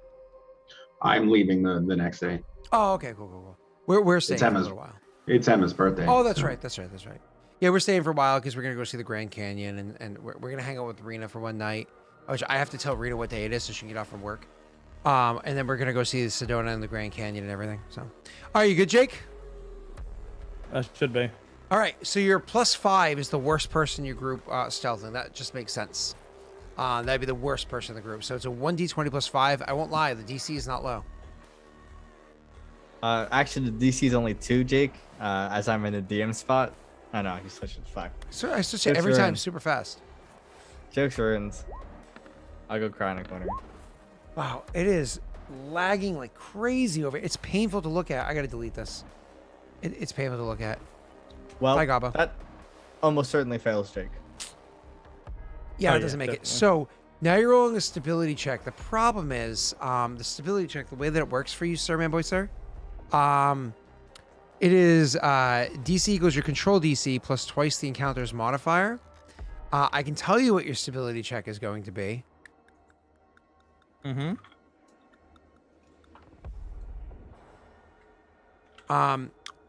Speaker 3: I'm leaving the next day.
Speaker 1: Oh, okay, cool. We're staying for a little while.
Speaker 3: It's Emma's birthday.
Speaker 1: Oh, that's right. Yeah, we're staying for a while because we're gonna go see the Grand Canyon and we're gonna hang out with Rena for one night. Which I have to tell Rena what day it is so she can get off from work. And then we're gonna go see the Sedona and the Grand Canyon and everything. So, are you good, Jake?
Speaker 2: Should be.
Speaker 1: All right. So your +5 is the worst person in your group stealthing. That just makes sense. That'd be the worst person in the group. So it's a 1d20 +5. I won't lie, the DC is not low.
Speaker 4: Actually, the DC is only 2, Jake. As I'm in a DM spot. I know he's switching fuck.
Speaker 1: So I switch it every time, super fast.
Speaker 4: Jokes are in. I'll go cry in a corner.
Speaker 1: Wow, it is lagging like crazy over. It's painful to look at. I gotta delete this. It's painful to look at.
Speaker 4: Well,
Speaker 1: Bye, Gabo.
Speaker 4: That almost certainly fails, Jake.
Speaker 1: Yeah,
Speaker 2: Oh,
Speaker 1: it doesn't
Speaker 2: yeah,
Speaker 1: make it.
Speaker 2: definitely.
Speaker 1: So now you're rolling a stability check. The problem is, the stability check, the way that it works for you, sir, man, boy, sir, it is DC equals your control DC plus twice the encounter's modifier. I can tell you what your stability check is going to be.
Speaker 2: Mm-hmm.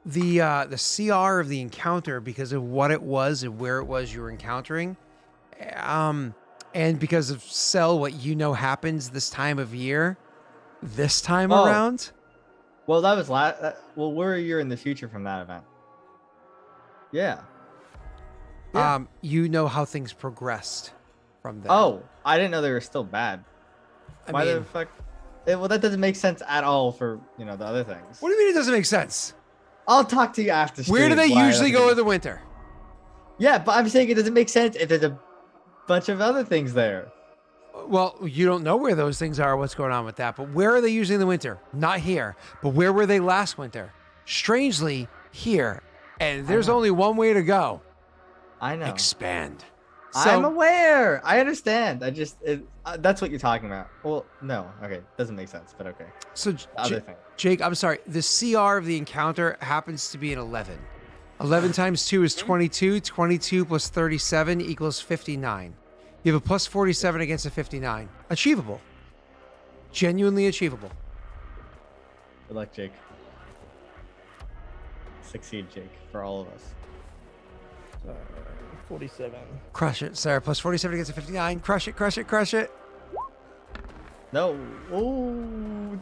Speaker 1: The CR of the encounter, because of what it was and where it was you were encountering, and because of Cell, what you know happens this time of year, this time
Speaker 4: Oh.
Speaker 1: around.
Speaker 4: Well, that was well, we're a year in the future from that event. Yeah. Yeah.
Speaker 1: You know how things progressed from there.
Speaker 4: Oh, I didn't know they were still bad. Why the fuck? Well, that doesn't make sense at all for the other things.
Speaker 1: What do you mean it doesn't make sense?
Speaker 4: I'll talk to you after.
Speaker 1: Where do they
Speaker 4: why
Speaker 1: usually go in the winter?
Speaker 4: Yeah, but I'm saying it doesn't make sense if there's a bunch of other things there.
Speaker 1: Well, you don't know where those things are, what's going on with that, but where are they usually in the winter? Not here, but where were they last winter? Strangely, here. And there's only one way to go.
Speaker 4: I know.
Speaker 1: Expand.
Speaker 4: I'm aware. I understand. That's what you're talking about. Well, no. Okay. Doesn't make sense, but okay.
Speaker 1: So,
Speaker 4: Other thing.
Speaker 1: Jake, I'm sorry. The CR of the encounter happens to be an 11. 11 times 2 is 22. 22 plus 37 equals 59. You have a plus 47 against a 59. Achievable. Genuinely achievable.
Speaker 4: Good luck, Jake. Succeed, Jake, for all of us.
Speaker 2: 47.
Speaker 1: Crush it, Sarah. Plus 47 against a 59. Crush it, crush it, crush it.
Speaker 4: No. Oh,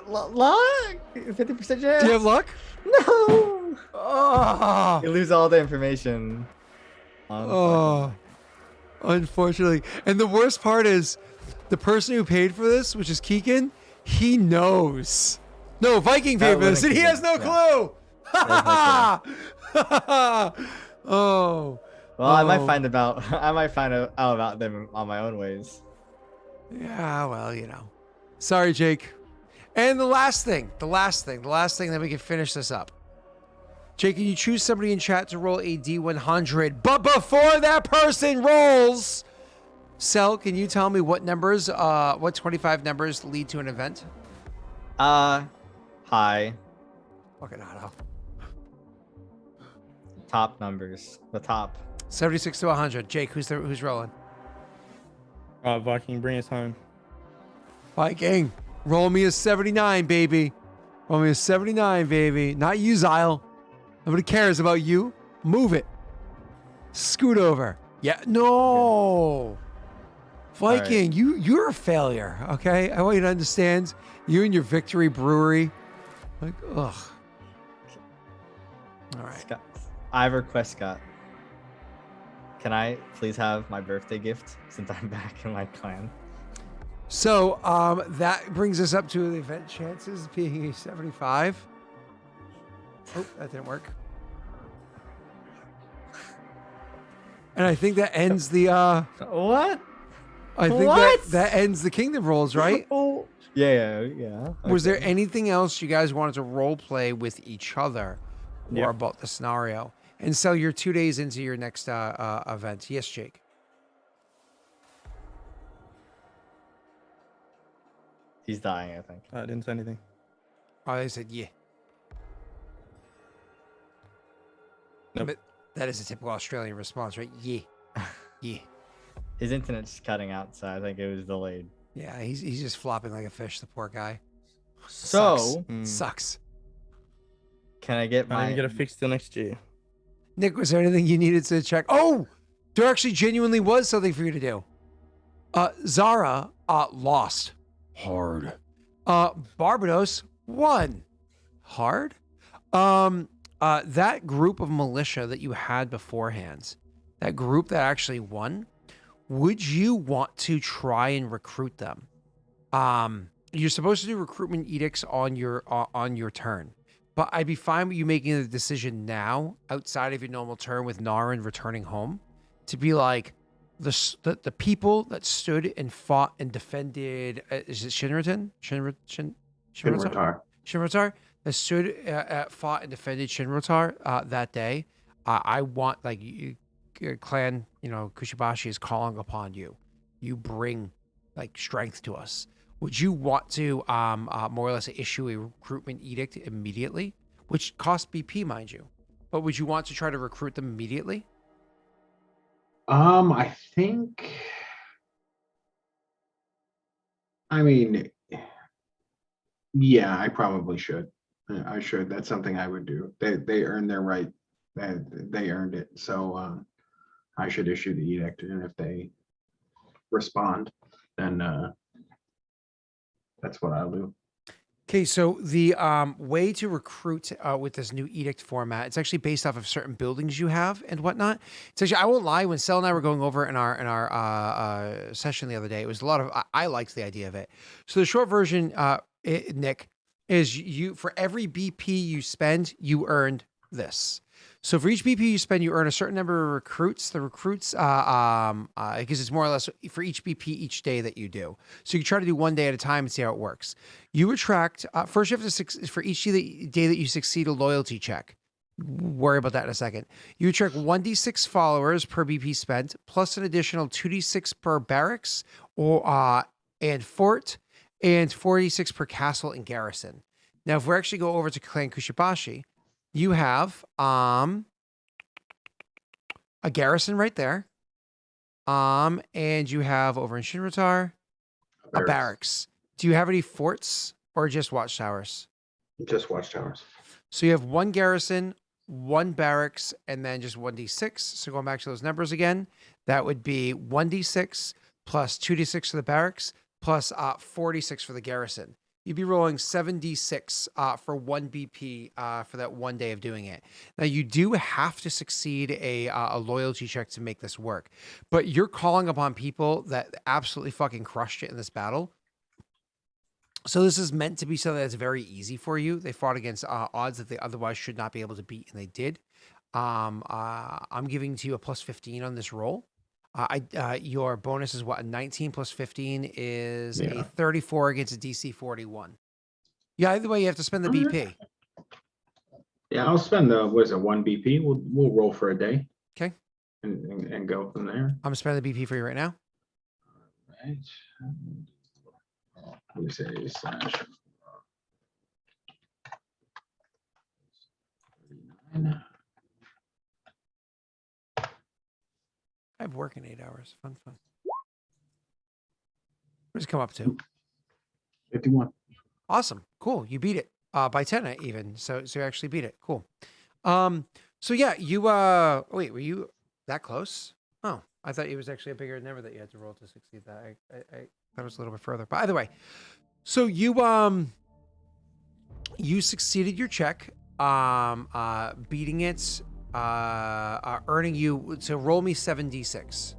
Speaker 4: luck. 50% chance.
Speaker 1: Do you have luck?
Speaker 4: No.
Speaker 1: Oh.
Speaker 4: You lose all the information.
Speaker 1: Oh. Unfortunately. And the worst part is the person who paid for this, which is Keegan, he knows. No, Viking paid for this, and he has no clue. Oh.
Speaker 4: Well, I might find out about them on my own ways.
Speaker 1: Yeah, well, Sorry, Jake. And the last thing, then we can finish this up. Jake, can you choose somebody in chat to roll a D100? But before that person rolls, Cell, can you tell me what 25 numbers lead to an event?
Speaker 4: High.
Speaker 1: Fucking auto.
Speaker 4: Top numbers. The top.
Speaker 1: 76 to 100. Jake, who's rolling?
Speaker 2: Viking, bring us home.
Speaker 1: Viking, roll me a 79, baby. Roll me a 79, baby. Not you, Zyle. Nobody cares about you. Move it. Scoot over. Yeah. No. Viking, right. You're a failure. Okay. I want you to understand. You and your Victory Brewery. Like, ugh. All right.
Speaker 4: Scott, I have a request, Scott. Can I please have my birthday gift since I'm back in my clan?
Speaker 1: So that brings us up to the event chances being a 75. Oh, that didn't work. And I think that ends the
Speaker 4: what?
Speaker 1: I think that ends the kingdom rolls, right?
Speaker 4: Oh. Yeah. Okay.
Speaker 1: Was there anything else you guys wanted to role play with each other or about the scenario? And so you're 2 days into your next event. Yes, Jake.
Speaker 4: He's dying, I think.
Speaker 2: I didn't say anything.
Speaker 1: Oh, they said yeah.
Speaker 2: Nope.
Speaker 1: But that is a typical Australian response, right? Yeah. Yeah.
Speaker 4: His internet's cutting out, so I think it was delayed.
Speaker 1: Yeah, he's just flopping like a fish, the poor guy.
Speaker 4: So
Speaker 1: Sucks.
Speaker 4: Can I get
Speaker 2: I didn't get it fixed till next year.
Speaker 1: Nick, was there anything you needed to check? Oh, there actually genuinely was something for you to do. Zara lost. Hard. Barbados won. Hard. That group of militia that you had beforehand, that group that actually won, would you want to try and recruit them? You're supposed to do recruitment edicts on your turn, but I'd be fine with you making the decision now, outside of your normal turn, with Naren returning home, to be like the people that stood and fought and defended. Is it Shinratar? Shinratar that stood, fought and defended Shinratar that day. I want your clan, Kushibashi is calling upon you. You bring strength to us. Would you want to more or less issue a recruitment edict immediately, which costs BP, mind you, but would you want to try to recruit them immediately?
Speaker 3: I think. I mean, yeah, I probably should. I should. That's something I would do. They earned their right. They earned it. So I should issue the edict, and if they respond, then that's what I'll do.
Speaker 1: Okay, so the way to recruit with this new edict format, it's actually based off of certain buildings you have and whatnot. It's actually, I won't lie, when Sel and I were going over in our session the other day, it was a lot of, I liked the idea of it. So the short version, Nick, is you, for every BP you spend, you earned this. So for each BP you spend, you earn a certain number of recruits. The recruits, because it's more or less for each BP each day that you do. So you try to do one day at a time and see how it works. You attract, first you have to, for each day that you succeed a loyalty check. Worry about that in a second. You attract 1d6 followers per BP spent, plus an additional 2d6 per barracks or and fort, and 4d6 per castle and garrison. Now, if we actually go over to Clan Kushibashi, you have a garrison right there. And you have over in Shinratar a barracks. Do you have any forts or just watchtowers?
Speaker 3: Just watchtowers.
Speaker 1: So you have one garrison, one barracks, and then just 1d6. So going back to those numbers again, that would be 1d6 plus 2d6 for the barracks plus 4d6 for the garrison. You'd be rolling 7d6 for 1 BP for that one day of doing it. Now, you do have to succeed a loyalty check to make this work, but you're calling upon people that absolutely fucking crushed it in this battle. So this is meant to be something that's very easy for you. They fought against odds that they otherwise should not be able to beat, and they did. I'm giving to you a plus 15 on this roll. Your bonus is what? A 19 plus 15 is a 34 against a DC 41. Yeah, either way, you have to spend the BP.
Speaker 3: Yeah, I'll spend the, what is it, 1 BP? We'll roll for a day.
Speaker 1: Okay.
Speaker 3: And go from there.
Speaker 1: I'm spending the BP for you right now.
Speaker 3: Right. Let me say slash. 39.
Speaker 1: I have work in 8 hours. Fun. What does it come up to?
Speaker 3: 51.
Speaker 1: Awesome. Cool. You beat it by 10 even. So you actually beat it. Cool. So yeah, you wait, were you that close? Oh, I thought it was actually a bigger number that you had to roll to succeed that. I thought it was a little bit further. But either way, so you succeeded your check, beating it, earning you, so roll me 7d6.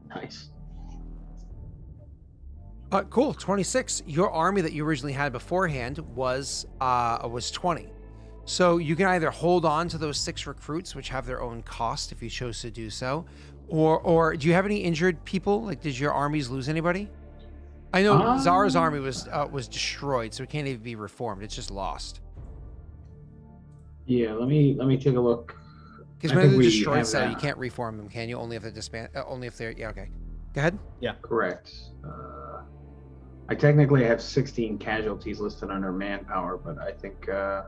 Speaker 3: Nice.
Speaker 1: Cool. 26. Your army that you originally had beforehand was 20. So you can either hold on to those 6 recruits, which have their own cost if you chose to do so, or do you have any injured people? Like, did your armies lose anybody? I know Zara's army was destroyed, so it can't even be reformed. It's just lost.
Speaker 3: Yeah, let me take a look.
Speaker 1: Because when they're destroyed, so you can't reform them, can you? Only if they're disband. Only if they're okay. Go ahead.
Speaker 4: Yeah,
Speaker 3: correct. I technically have 16 casualties listed under manpower, but I think I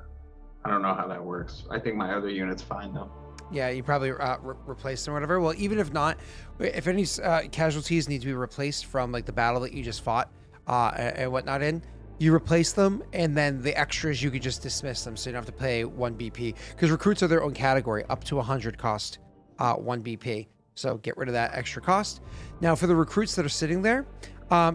Speaker 3: don't know how that works. I think my other unit's fine though.
Speaker 1: Yeah, you probably replace them or whatever. Well, even if not, if any casualties need to be replaced from like the battle that you just fought and whatnot in, you replace them, and then the extras you could just dismiss them, so you don't have to pay 1 BP. Because recruits are their own category, up to 100 cost 1 BP. So get rid of that extra cost. Now for the recruits that are sitting there,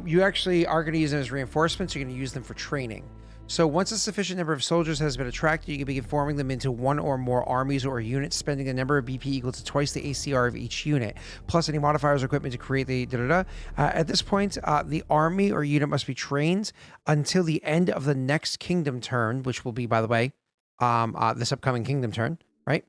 Speaker 1: you actually are going to use them as reinforcements. You're going to use them for training. So once a sufficient number of soldiers has been attracted, you can begin forming them into 1 or more armies or units, spending a number of BP equal to twice the ACR of each unit, plus any modifiers or equipment to create the At this point, the army or unit must be trained until the end of the next kingdom turn, which will be, by the way, this upcoming kingdom turn, right?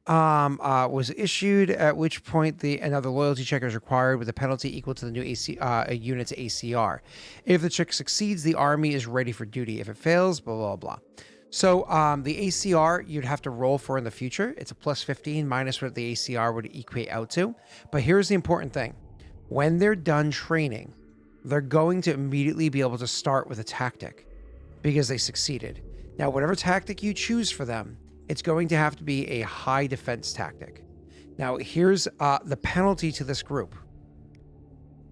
Speaker 1: Was issued, at which point another loyalty check is required with a penalty equal to the new unit's ACR. If the check succeeds, the army is ready for duty. If it fails, blah, blah, blah. So the ACR you'd have to roll for in the future. It's a plus 15 minus what the ACR would equate out to. But here's the important thing. When they're done training, they're going to immediately be able to start with a tactic because they succeeded. Now, whatever tactic you choose for them, it's going to have to be a high defense tactic. Now, here's the penalty to this group.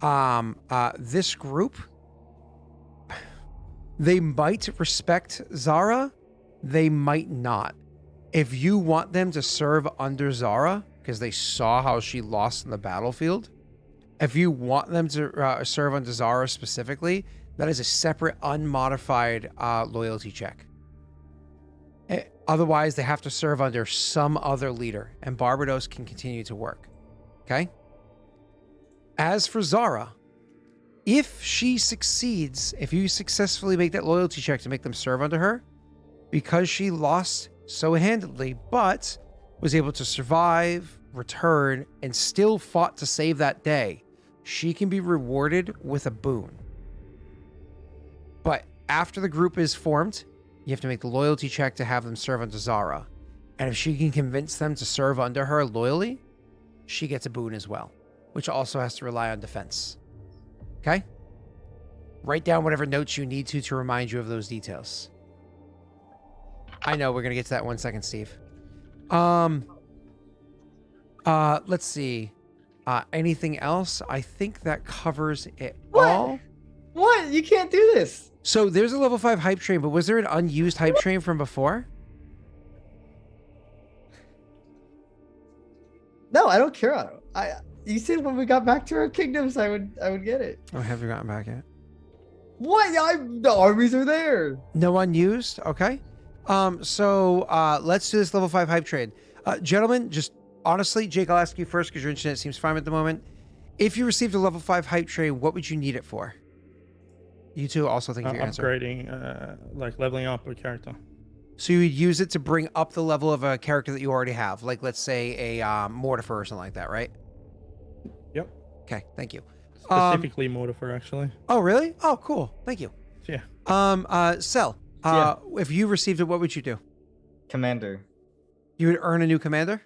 Speaker 1: This group, they might respect Zara, they might not. If you want them to serve under Zara, because they saw how she lost in the battlefield, if you want them to serve under Zara specifically, that is a separate unmodified loyalty check. Otherwise, they have to serve under some other leader, and Barbados can continue to work. Okay? As for Zara, if she succeeds, if you successfully make that loyalty check to make them serve under her, because she lost so handedly, but was able to survive, return, and still fought to save that day, she can be rewarded with a boon. But after the group is formed, you have to make the loyalty check to have them serve under Zara. And if she can convince them to serve under her loyally, she gets a boon as well, which also has to rely on defense. Okay? Write down whatever notes you need to remind you of those details. I know, we're going to get to that 1 second, Steve. Let's see. Anything else? I think that covers it all.
Speaker 4: What? You can't do this.
Speaker 1: So there's a level 5 hype train, but was there an unused hype train from before?
Speaker 4: No, I don't care. You said when we got back to our kingdoms, I would get it.
Speaker 1: Oh, have you gotten back yet?
Speaker 4: What? The armies are there.
Speaker 1: No unused? Okay. So let's do this level 5 hype train. Gentlemen, just honestly, Jake, I'll ask you first because your internet seems fine at the moment. If you received a level 5 hype train, what would you need it for? You two also think of your answer.
Speaker 2: Upgrading, like leveling up a character.
Speaker 1: So you would use it to bring up the level of a character that you already have, like let's say a Mortifer or something like that, right?
Speaker 2: Yep.
Speaker 1: Okay, thank you.
Speaker 2: Specifically Mortifer, actually.
Speaker 1: Oh, really? Oh, cool. Thank you.
Speaker 2: Yeah.
Speaker 1: Cell.
Speaker 4: Yeah.
Speaker 1: If you received it, what would you do?
Speaker 4: Commander.
Speaker 1: You would earn a new commander?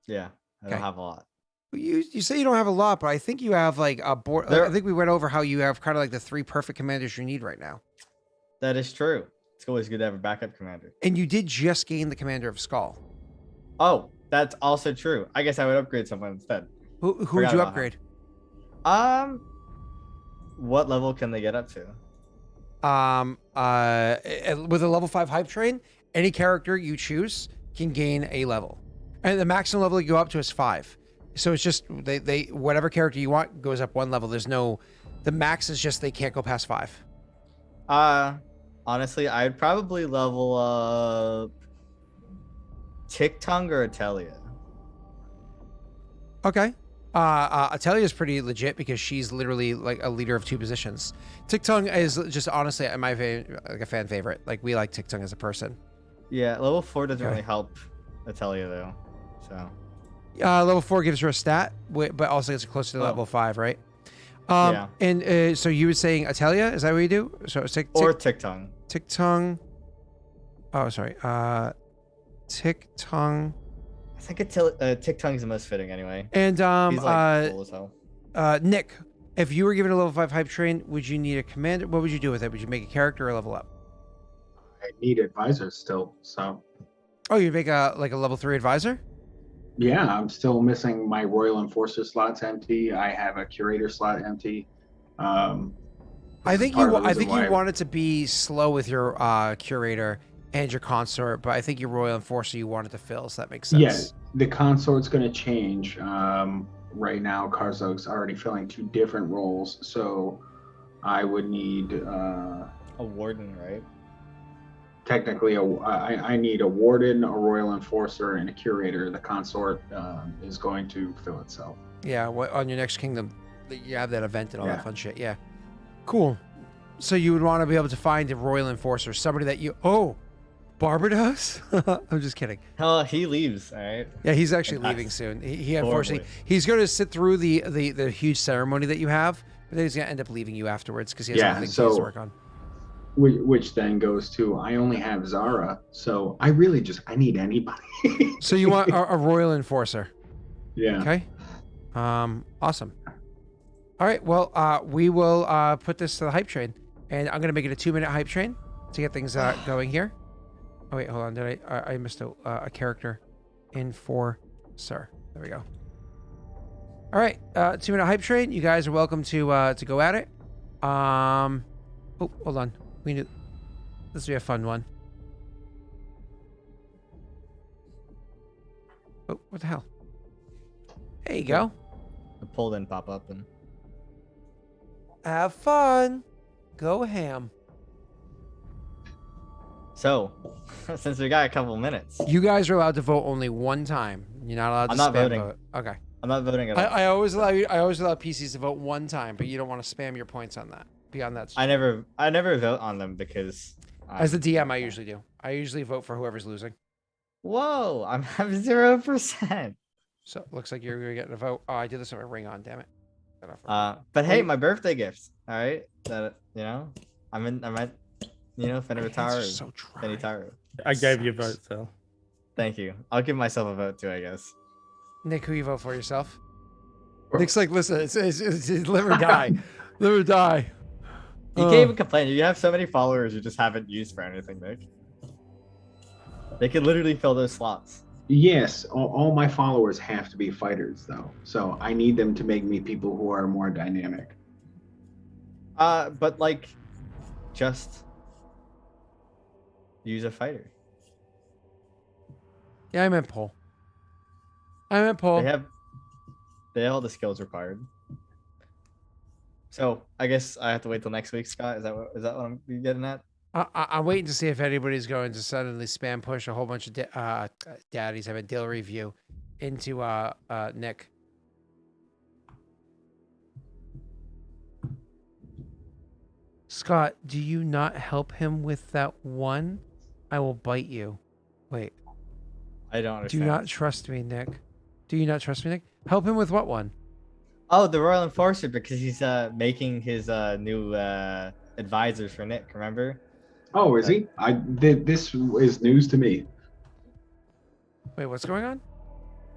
Speaker 4: Yeah, I
Speaker 1: Okay.
Speaker 4: don't have a lot.
Speaker 1: You say you don't have a lot, but I think you have like a board.
Speaker 4: There-
Speaker 1: I think we went over how you have kind of like the 3 perfect commanders you need right now.
Speaker 4: That is true. It's always good to have a backup commander.
Speaker 1: And you did just gain the commander of Skull.
Speaker 4: Oh, that's also true. I guess I would upgrade someone instead.
Speaker 1: Who would
Speaker 4: Forgot
Speaker 1: you
Speaker 4: about
Speaker 1: upgrade?
Speaker 4: What level can they get up to?
Speaker 1: With a level 5 hype train, any character you choose can gain a level. And the maximum level you go up to is 5. So it's just they whatever character you want goes up 1 level. There's no, the max is just they can't go past 5.
Speaker 4: Honestly, I'd probably level up Tick-Tongue or Atelia.
Speaker 1: Okay. Atelia is pretty legit because she's literally like a leader of 2 positions. Tick-Tongue is just honestly like a fan favorite. Like we like Tick-Tongue as a person.
Speaker 4: Yeah, level 4 doesn't
Speaker 1: Okay.
Speaker 4: really help Atelia though. So
Speaker 1: Level 4 gives her a stat, but also gets her closer to
Speaker 4: Oh.
Speaker 1: level 5, right?
Speaker 4: Yeah.
Speaker 1: And so you were saying Atelia? Is that what you do? So it's
Speaker 4: or Tick-Tongue.
Speaker 1: Tick-Tongue. Oh, sorry. Tick-Tongue.
Speaker 4: I think Tick-Tongue is the most fitting anyway.
Speaker 1: And
Speaker 4: He's like cool as hell.
Speaker 1: Nick, if you were given a level 5 hype train, would you need a commander? What would you do with it? Would you make a character or level up?
Speaker 3: I need advisors still, so
Speaker 1: Oh, you'd make a level 3 advisor?
Speaker 3: yeah, I'm still missing my Royal Enforcer slots empty. I have a Curator slot empty.
Speaker 1: I think you wanted to be slow with your curator and your consort, but I think your Royal Enforcer you wanted to fill, so that makes sense.
Speaker 3: Yeah, the consort's going to change. Right now, Karzog's already filling 2 different roles, so I would need
Speaker 4: A warden, right?
Speaker 3: technically I need a warden, a Royal Enforcer, and a Curator. The consort is going to fill itself.
Speaker 1: Yeah, on your next kingdom, you have that event and all
Speaker 3: Yeah.
Speaker 1: that fun shit. Yeah, cool. So you would want to be able to find a Royal Enforcer, somebody that you. Oh, Barbados? I'm just kidding.
Speaker 4: Hell, he leaves. All right.
Speaker 1: Yeah, he's actually
Speaker 4: That's
Speaker 1: leaving soon. He unfortunately
Speaker 4: horribly.
Speaker 1: he's going to sit through the huge ceremony that you have, but then he's going to end up leaving you afterwards because he has
Speaker 3: Yeah,
Speaker 1: other things he has to
Speaker 3: so-
Speaker 1: work on.
Speaker 3: Which then goes to I only have Zara, so I need anybody.
Speaker 1: So you want a Royal Enforcer?
Speaker 3: Yeah.
Speaker 1: Okay. Awesome. All right. Well, we will put this to the hype train, and I'm gonna make it a 2-minute hype train to get things going here. Oh wait, hold on. Did I missed a character? Enforcer. There we go. All right, 2-minute hype train. You guys are welcome to go at it. Oh, hold on. We need this will be a fun one. Oh, what the hell? There you go.
Speaker 4: The poll didn't pop up and
Speaker 1: Have fun. Go ham.
Speaker 4: so since we got a couple minutes.
Speaker 1: You guys are allowed to vote only one time. You're not allowed to
Speaker 4: I'm not
Speaker 1: spam
Speaker 4: voting.
Speaker 1: vote. Okay.
Speaker 4: I'm not voting at all.
Speaker 1: I always allow PCs to vote one time, but you don't want to spam your points on that. Beyond that,
Speaker 4: I never vote on them because
Speaker 1: as the DM, I usually do. I usually vote for whoever's losing.
Speaker 4: Whoa, I'm 0%.
Speaker 1: So looks like you're getting a vote. Oh, I did this with my ring on. Damn it.
Speaker 4: But hey, my birthday gift. All right, that I'm at Fenrir Tower.
Speaker 1: So dry.
Speaker 4: Fenrir Tower.
Speaker 2: I gave you a vote, Sal.
Speaker 4: Thank you. I'll give myself a vote too, I guess.
Speaker 1: Nick, who you vote for yourself? Nick's like, listen, it's live or die, live or die.
Speaker 4: You can't even complain. You have so many followers you just haven't used for anything, Nick. They could literally fill those slots.
Speaker 3: Yes, all my followers have to be fighters, though. So I need them to make me people who are more dynamic.
Speaker 4: But like, just use a fighter.
Speaker 1: Yeah, I meant Paul.
Speaker 4: They have all the skills required. So I guess I have to wait till next week, Scott. Is that what I'm getting at?
Speaker 1: I'm waiting to see if anybody's going to suddenly spam push a whole bunch of daddies. I mean, Dale review into Nick. Scott, do you not help him with that one? I will bite you. Wait.
Speaker 4: I don't understand.
Speaker 1: Do you not trust me, Nick? Do you not trust me, Nick? Help him with what one?
Speaker 4: Oh, the Royal Enforcer, because he's making his new advisors for Nick. Remember?
Speaker 3: Oh, is he? This is news to me.
Speaker 1: Wait, what's going on?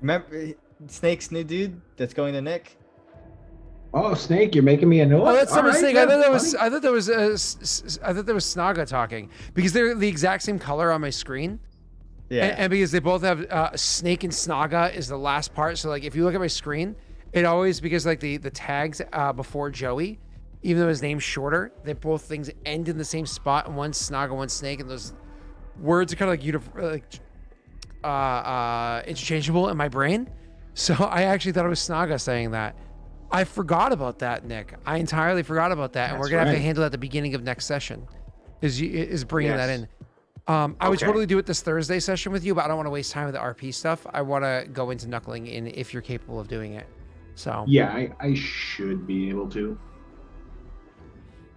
Speaker 4: Remember Snake's new dude that's going to Nick?
Speaker 3: Oh, Snake, you're making me annoyed.
Speaker 1: Oh, that's
Speaker 3: All
Speaker 1: Summer
Speaker 3: right,
Speaker 1: Snake.
Speaker 3: yeah,
Speaker 1: I thought
Speaker 3: funny.
Speaker 1: that was Snaga talking because they're the exact same color on my screen.
Speaker 4: Yeah.
Speaker 1: And because they both have Snake and Snaga is the last part. So like if you look at my screen, it always because like the tags before Joey, even though his name's shorter, they both things end in the same spot, and one's Snaga, one's Snake, and those words are kind of like interchangeable in my brain. So I actually thought it was Snaga saying that. I forgot about that, Nick. I entirely forgot about that, and we're gonna have to handle that at the beginning of next session. Is bringing that in. I would totally do it this Thursday session with you, but I don't want to waste time with the RP stuff. I want to go into knuckling in if you're capable of doing it. So
Speaker 3: Yeah, I should be able to.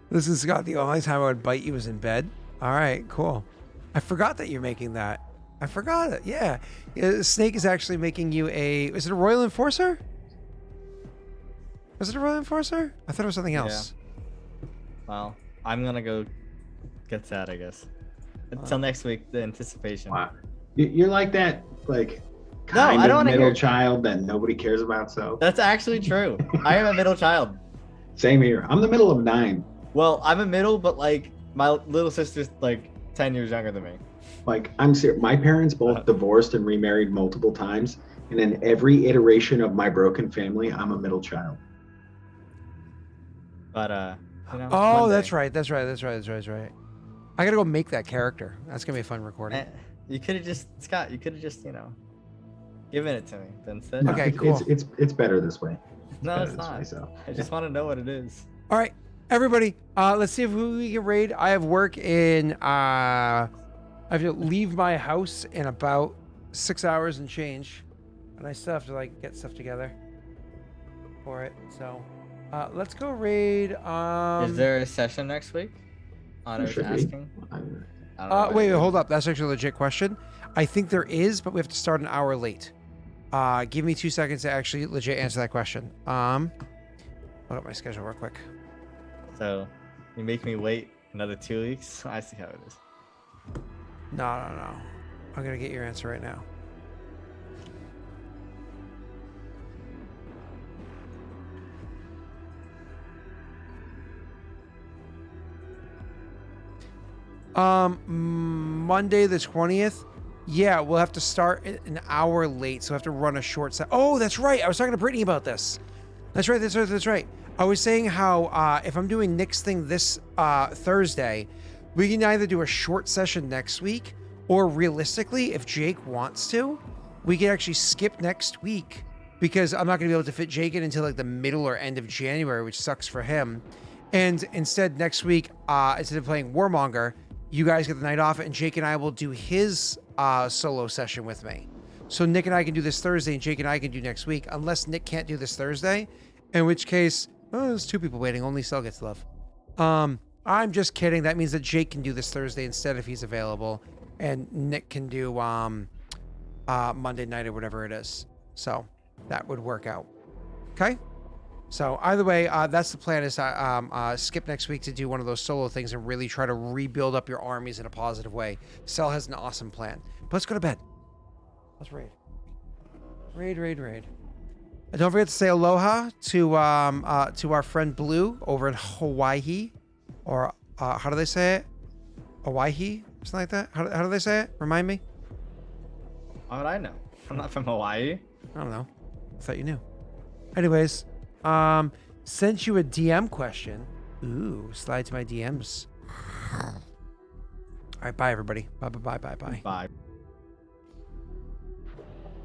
Speaker 1: this is Scott. The only time I would bite you was in bed. All right, cool. I forgot that you're making that. I forgot it. Yeah, Snake is actually making you a. Is it a Royal Enforcer? Was it a Royal Enforcer? I thought it was something else.
Speaker 4: Yeah. Well, I'm gonna go get that, I guess. Until next week, the anticipation.
Speaker 3: Wow. You're like that, like,
Speaker 4: No, I
Speaker 3: kind
Speaker 4: don't
Speaker 3: of
Speaker 4: wanna
Speaker 3: middle
Speaker 4: hear-
Speaker 3: child that nobody cares about, so.
Speaker 4: That's actually true. I am a middle child.
Speaker 3: Same here. I'm the middle of 9.
Speaker 4: Well, I'm a middle, but like my little sister's like 10 years younger than me.
Speaker 3: Like, I'm serious. My parents both divorced and remarried multiple times, and in every iteration of my broken family, I'm a middle child.
Speaker 4: But
Speaker 1: Oh,
Speaker 4: Monday.
Speaker 1: that's right. I gotta go make that character. That's gonna be a fun recording.
Speaker 4: You could have just Scott. You could have just given it to me. But instead,
Speaker 3: No,
Speaker 1: Okay,
Speaker 3: it's-
Speaker 1: cool.
Speaker 3: It's better this way.
Speaker 4: no,
Speaker 3: better
Speaker 4: it's
Speaker 3: this
Speaker 4: not.
Speaker 3: way, so,
Speaker 4: I just want to know what it is.
Speaker 1: All right, everybody. Let's see if we can raid. I have work in. I have to leave my house in about 6 hours and change, and I still have to like get stuff together for it. So, let's go raid.
Speaker 4: Is there a session next week? Honors
Speaker 3: should be.
Speaker 4: asking. I don't know
Speaker 1: Wait, hold up. That's actually a legit question. I think there is, but we have to start an hour late. Give me 2 seconds to actually legit answer that question. Look at my schedule real quick.
Speaker 4: So, you make me wait another 2 weeks. I see how it is.
Speaker 1: No. I'm gonna get your answer right now. Monday the 20th. Yeah, we'll have to start an hour late, so I have to run a short set. Oh, that's right. I was talking to Brittany about this. That's right. That's right. I was saying how if I'm doing Nick's thing this Thursday, we can either do a short session next week, or realistically, if Jake wants to, we can actually skip next week because I'm not going to be able to fit Jake in until like the middle or end of January, which sucks for him. And instead, next week, instead of playing Warmonger, you guys get the night off, and Jake and I will do his solo session with me. So Nick and I can do this Thursday, and Jake and I can do next week, unless Nick can't do this Thursday, in which case, there's 2 people waiting. Only Cell gets love. I'm just kidding. That means that Jake can do this Thursday instead if he's available, and Nick can do Monday night or whatever it is. So that would work out. Okay. So either way, that's the plan, is skip next week to do one of those solo things and really try to rebuild up your armies in a positive way. Cell has an awesome plan. But let's go to bed. Let's raid. Raid. And don't forget to say aloha to our friend Blue over in Hawaii. Or how do they say it? Hawaii? Something like that? How do they say it? Remind me?
Speaker 4: How would I know? I'm not from Hawaii.
Speaker 1: I don't know. I thought you knew. Anyways, sent you a DM question. Ooh, slide to my DMs. All right, bye everybody. Bye.
Speaker 4: Bye.